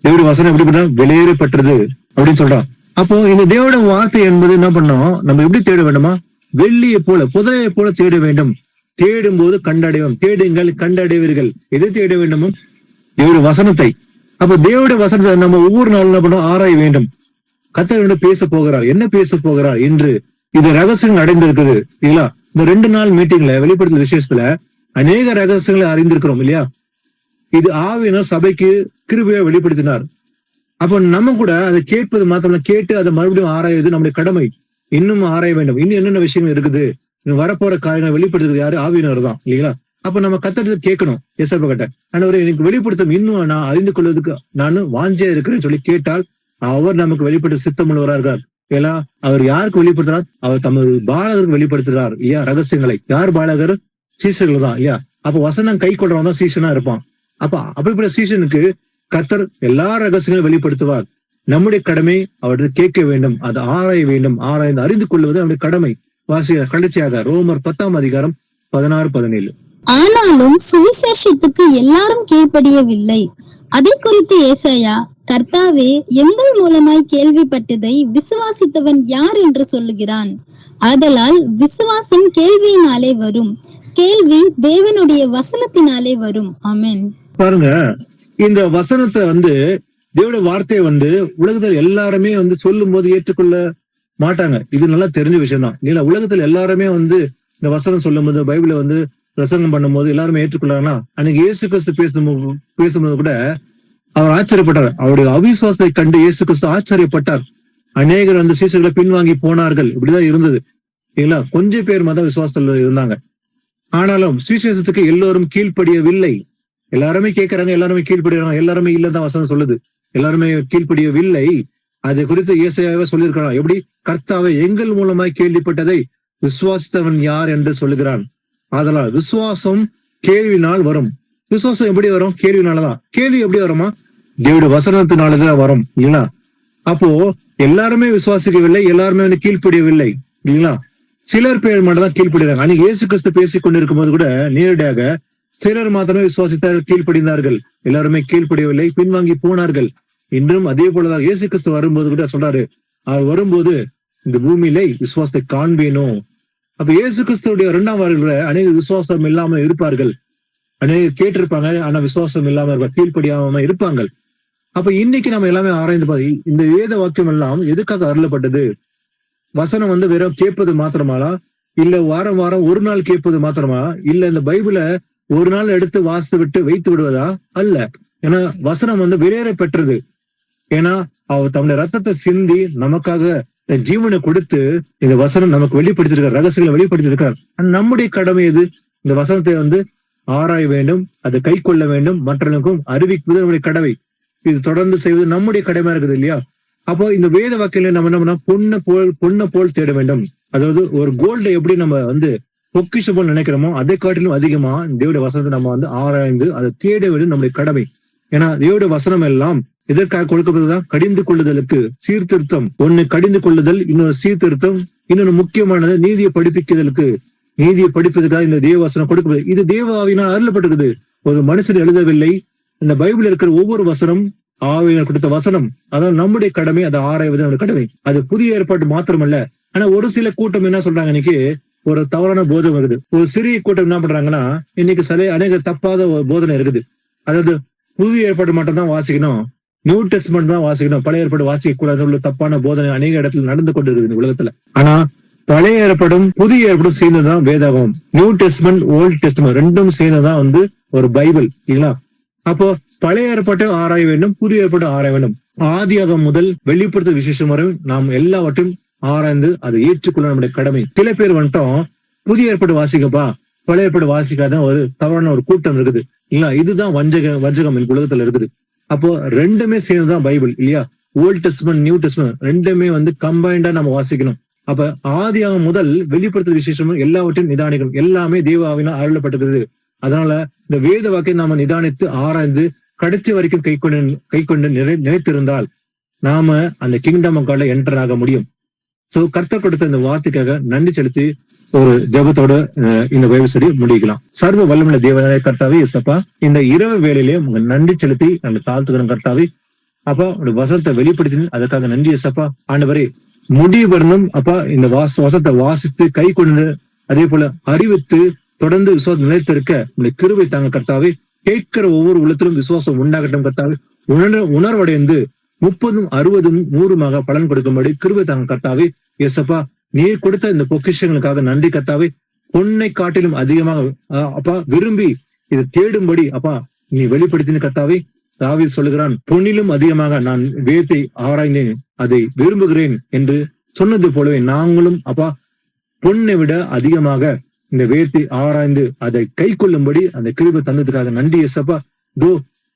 தேவனுடைய வசனம் எப்படி பண்ணா வெளியேறப்பட்டது அப்படின்னு சொல்றான். அப்போ இந்த தேவனுடைய வார்த்தை என்பது என்ன பண்ணோம், நம்ம எப்படி தேட வேண்டுமா, வெள்ளியை போல புதையை போல தேட வேண்டும். தேடும் போது கண்டடைவோம். தேடுங்கள் கண்டடைவீர்கள். எதை தேட வேண்டுமோ தேவனுடைய வசனத்தை. அப்ப தேவனுடைய வசனத்தை நம்ம ஒவ்வொரு நாளும் என்ன பண்ணோம், ஆராய வேண்டும். கர்த்தர் பேச போகிறார், என்ன பேச போகிறார் என்று இது ரகசியங்கள் அடைந்திருக்குது இல்லையா. இந்த 2 நாள் மீட்டிங்ல வெளிப்படுத்தல் விசேஷத்துல அநேக ரகசியங்களை அறிந்திருக்கிறோம் இல்லையா. இது ஆவியினர் சபைக்கு கிருபையா வெளிப்படுத்தினார். அப்போ நம்ம கூட அதை கேட்பது மாத்திரம் கேட்டு அதை மறுபடியும் ஆராயுது நம்முடைய கடமை. இன்னும் ஆராய வேண்டும். இன்னும் என்னென்ன விஷயங்கள் இருக்குது, வரப்போற காரியங்களை வெளிப்படுத்துறது யாரு, ஆவியினர் தான் இல்லைங்களா. அப்ப நம்ம கத்தெடுத்து கேட்கணும். ஏசப்பா கிட்ட, ஆண்டவரே எனக்கு வெளிப்படுத்தும், இன்னும் நான் அறிந்து கொள்வதற்கு நான் வாஞ்சையா இருக்கிறேன்னு சொல்லி கேட்டால் அவர் நமக்கு வெளிப்படுத்த சித்தம் உள்ளவராக இருக்கார். ஏன்னா அவர் யாருக்கு வெளிப்படுத்துறார், அவர் தமது பாலகருக்கு வெளிப்படுத்துறார் இல்லையா ரகசியங்களை. யார் பாலகர், சீசர்கள் தான் இல்லையா. அப்ப வசனம் கை கொள்றவன் தான் சீசனா இருப்பான். அப்ப அப்படிப்பட்ட சீசனுக்கு கர்த்தர் எல்லா ரகசியங்களும் வெளிப்படுத்துவார். நம்முடைய கடமை அவர்கள் கேட்க வேண்டும், அதை ஆராய வேண்டும். ஆராய்ந்து அறிந்து கொள்வது நம்முடைய கடமை. கடைசியாக ரோமர் 10ஆம் அதிகாரம் 16-17. ஆனாலும் சுவிசேஷத்துக்கு எல்லாரும் கீழ்ப்படியவில்லை. அதை குறித்து ஏசாயா, கர்த்தாவே எங்கள் மூலமாய் கேள்விப்பட்டதை விசுவாசித்தவன் யார் என்று சொல்லுகிறான். ஆதலால் விசுவாசம் கேள்வியினாலே வரும், கேள்வி தேவனுடைய வசனத்தினாலே வரும். ஆமென். பாருங்க, இந்த வசனத்தை தேவனுடைய வார்த்தையை உலகத்தில் எல்லாருமே சொல்லும் போது ஏற்றுக்கொள்ள மாட்டாங்க. இது நல்லா தெரிஞ்ச விஷயம் தான் இல்லையா. உலகத்துல எல்லாருமே இந்த வசனம் சொல்லும் போது, பைபிளை பிரசங்கம் பண்ணும் போது எல்லாருமே ஏற்றுக்கொள்ளாங்கன்னா, அன்னைக்கு இயேசு கிறிஸ்து பேசும்போது கூட அவர் ஆச்சரியப்பட்டார். அவருடைய அவிசுவாசத்தை கண்டு இயேசு கிறிஸ்து ஆச்சரியப்பட்டார். அநேகர் சீசர்களை பின்வாங்கி போனார்கள். இப்படிதான் இருந்தது இல்லைங்களா. கொஞ்சம் பேர் மத விசுவாசத்துல இருந்தாங்க. ஆனாலும் சுவிசேஷத்துக்கு எல்லோரும் கீழ்ப்படியவில்லை. எல்லாருமே கேட்கறாங்க, எல்லாருமே கீழ்ப்படிறாங்க, எல்லாருமே இல்லதான் வசனம் சொல்லுது. எல்லாருமே கீழ்ப்படியவில்லை. அதை குறித்து ஏசாயாவே சொல்லியிருக்கிறான். எப்படி, கர்த்தாவே எங்கள் மூலமாய் கேள்விப்பட்டதை விசுவாசித்தவன் யார் என்று சொல்லுகிறான். அதனால் விசுவாசம் கேள்வினால் வரும். விசுவாசம் எப்படி வரும், கேள்வினாலதான். கேள்வி எப்படி வருமா, தேவனுடைய வசனத்தினாலதான் வரும் இல்லைங்களா. அப்போ எல்லாருமே விசுவாசிக்கவில்லை, எல்லாருமே கீழ்ப்படியவில்லை இல்லைங்களா. சிலர் பேர் மட்டும் தான் கீழ்ப்படுகிறாங்க. அன்னைக்கு இயேசு கிறிஸ்து பேசிக் கொண்டிருக்கும் போது கூட நேரடியாக சிலர் மாத்திரமே விசுவாசித்தார்கள், கீழ்ப்படிந்தார்கள். எல்லாருமே கீழ்ப்படியவில்லை, பின்வாங்கி போனார்கள். இன்றும் அதே போலதான் இயேசு கிறிஸ்து வரும்போது கூட சொல்றாரு, அவர் வரும்போது இந்த பூமியில விசுவாசத்தை காண்பேனும். அப்ப இயேசு கிறிஸ்துடைய 2ஆம் வருகையில அநேக விசுவாசம் இல்லாமல் இருப்பார்கள். அநேகர் கேட்டிருப்பாங்க, ஆனா விசுவாசம் இல்லாம இருப்பாங்க, கீழ்ப்படியாம இருப்பாங்க. அப்ப இன்னைக்கு நம்ம எல்லாமே ஆராய்ந்து இந்த வேத வாக்கியம் எல்லாம் எதுக்காக அருளப்பட்டது. வசனம் வெறும் கேட்பது மாத்திரமாலா, இல்ல வாரம் வாரம் ஒரு நாள் கேட்பது மாத்திரமா, இல்ல இந்த பைபிளை ஒரு நாள் எடுத்து வாசித்து விட்டு வைத்து விடுவதா அல்ல. ஏன்னா வசனம் வெளியேற பெற்றது. ஏன்னா அவர் தம்முடைய ரத்தத்தை சிந்தி நமக்காக ஜீவனை கொடுத்து இந்த வசனம் நமக்கு வெளிப்படுத்திருக்கார், ரகசியங்களை வெளிப்படுத்திருக்கார். நம்முடைய கடமை எது, இந்த வசனத்தை ஆராய வேண்டும், அதை கை கொள்ள வேண்டும், மற்றவர்களுக்கும் அறிவிப்பது நம்முடைய கடமை. இது தொடர்ந்து செய்வது நம்முடைய கடமை இருக்குது இல்லையா. அப்போ இந்த வேத வாக்கில நம்ம என்ன பண்ணா, பொண்ணை போல் தேட வேண்டும். அதாவது ஒரு கோல்டை எப்படி நம்ம பொக்கிஷம் போல் நினைக்கிறோமோ அதை காட்டிலும் அதிகமா தேவனுடைய வசனத்தை நம்ம ஆராய்ந்து அதை தேட வேண்டும் நம்முடைய கடமை. ஏன்னா தேவனுடைய வசனம் எல்லாம் எதற்காக கொடுக்கப்படுதுதான், கடிந்து கொள்ளுதலுக்கு, சீர்திருத்தம். ஒண்ணு கடிந்து கொள்ளுதல், இன்னொரு சீர்திருத்தம், இன்னொன்னு முக்கியமானது நீதியை படிப்பிக்குதலுக்கு. நீதியை படிப்பதற்காக இந்த தேவ வசனம் கொடுக்கப்படுது. இது தேவ ஆவியினால் அருளப்பட்டிருக்குது, ஒரு மனுஷன் எழுதவில்லை. இந்த பைபிள் இருக்கிற ஒவ்வொரு வசனம் ஆவியினர் கொடுத்த வசனம். அதாவது நம்முடைய கடமை அதை ஆராய்வது நம்முடைய கடமை. அது புதிய ஏற்பாடு மாத்திரமல்ல. ஆனா ஒரு சில கூட்டம் என்ன சொல்றாங்க, இன்னைக்கு ஒரு தவறான போதனை இருக்குது. ஒரு சிறிய கூட்டம் என்ன பண்றாங்கன்னா, இன்னைக்கு அநேக தப்பாத போதனை இருக்குது. அதாவது புதிய ஏற்பாடு மட்டும் தான் வாசிக்கணும், நியூ டெஸ்ட்மெண்ட் தான் வாசிக்கணும், பழைய ஏற்பாடு வாசிக்க கூடாது உள்ள தப்பான போதனை அநேக இடத்துல நடந்து கொண்டு இருக்குது உலகத்துல. ஆனா பழைய ஏற்பாடும் புதிய ஏற்பாடும் சேர்ந்ததுதான் வேதாகம். நியூ டெஸ்ட்மெண்ட், ஓல்ட் டெஸ்ட்மெண்ட் ரெண்டும் சேர்ந்ததான் ஒரு பைபிள் இல்லைங்களா. அப்போ பழைய ஏற்பாட்டை ஆராய வேண்டும், புதிய ஏற்பாட்டை ஆராய வேண்டும். ஆதியாகம் முதல் வெளிப்படுத்த விசேஷம் வரை நாம் எல்லாவற்றையும் ஆராய்ந்து அதை ஏற்றுக்கொள்ள நம்முடைய கடமை. சில பேர் புதிய ஏற்பாடு வாசிக்கப்பா, பழைய ஏற்பாடு வாசிக்காத ஒரு தவறான ஒரு கூட்டம் இருக்குது இல்லையா. இதுதான் வஞ்சகம் உலகத்துல இருக்குது. அப்போ ரெண்டுமே சேர்ந்துதான் பைபிள் இல்லையா. ஓல்ட் டெஸ்ட்மெண்ட், நியூ டெஸ்ட்மெண்ட் ரெண்டுமே கம்பைண்டா நம்ம வாசிக்கணும். அப்ப ஆதியாகம் முதல் வெளிப்படுத்த விசேஷம் எல்லாவற்றையும் நிதானிக்கணும். எல்லாமே தேவ ஆவியினால் அருளப்பட்டிருக்கிறது. அதனால இந்த வேத வாக்கை நாம நிதானித்து ஆராய்ந்து கடைசி வரைக்கும் கை கொண்டு நினைத்திருந்தால் நாம அந்த கிங்டம் ஆஃப் காட்ல என்டர் ஆக முடியும். சோ கர்த்தர் கொடுத்த இந்த வார்த்தைக்காக நன்றி செலுத்தி ஒரு ஜெபத்தோட இந்த பைபிள் ஸ்டடி முடிக்கலாம். சர்வ வல்லமையுள்ள தேவனாய கர்த்தாவே இயேசப்பா, இந்த இரவு வேளையிலே உங்க நன்றி செலுத்தி நாங்கள் தாழ்த்துக்கிறோம் கர்த்தாவே. அப்பா உங்க வசனத்தை வெளிப்படுத்தி அதுக்காக நன்றி இயேசப்பா. ஆண்டவரே முடிவு வரணும் அப்பா, இந்த வசனத்தை வாசித்து கை கொண்டு அதே போல அறிவித்து தொடர்ந்து விசுவாசம் நிலைத்திருக்க உங்களுடைய கிருபை தாங்க கர்த்தாவே. கேட்கிற ஒவ்வொரு உள்ளத்திலும் விசுவாசம் உண்டாகட்டும் கர்த்தாவே. உணர்வடைந்து 30, 60, 100 பலன் கொடுக்கும்படி கிருபை தாங்க கர்த்தாவே. இயேசப்பா நீர் கொடுத்த இந்த பொக்கிஷங்களுக்காக நன்றி கர்த்தாவே. பொன்னை காட்டிலும் அதிகமாக அப்பா விரும்பி இதை தேடும்படி அப்பா நீ வெளிப்படுத்தின கர்த்தாவே. தாவீது சொல்லுகிறான், பொன்னிலும் அதிகமாக நான் வேதத்தை ஆராய்ந்தேன், அதை விரும்புகிறேன் என்று சொன்னது போலவே நாங்களும் அப்பா பொன்னை விட அதிகமாக இந்த வேதத்தை ஆராய்ந்து அதை கை கொள்ளும்படி அந்த கிருபை தந்ததுக்காக நன்றி இயேசப்பா.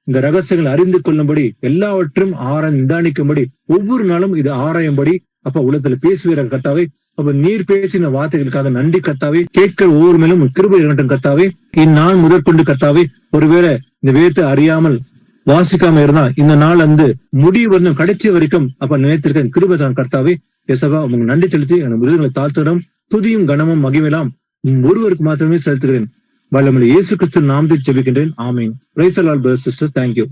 இந்த ரகசியங்களை அறிந்து கொள்ளும்படி எல்லாவற்றும் ஆராய்ந்து நிதானிக்கும்படி ஒவ்வொரு நாளும் இது ஆராயும்படி அப்ப உள்ளத்துல பேசுவீர கர்த்தாவே. அப்ப நீர் பேசின வார்த்தைகளுக்காக நன்றி கர்த்தாவே. கேட்கிற ஒவ்வொரு மேலும் கிருபை இருக்கட்டும் கர்த்தாவே. இந்நாள் முதற்கொண்டு கர்த்தாவே, ஒருவேளை இந்த வேதத்தை அறியாமல் வாசிக்காம இருந்தா இந்த நாள் வந்து முடிவு வந்து கடைசி வரைக்கும் அப்ப நினைத்திருக்க கிருபை தான் கர்த்தாவே. இயேசப்பா உங்களுக்கு நன்றி செலுத்தி அந்த விருதுகளை தாழ்த்துகிறோம். துதியும் கனமும் மகிமையெல்லாம் ஒருவருக்கு மாத்திரமே செலுத்துகிறேன். வல்லமையுள்ள இயேசு கிறிஸ்து நாமத்தில் ஜெபிக்கின்றேன். ஆமீன். Praise the Lord brothers sisters. Thank you.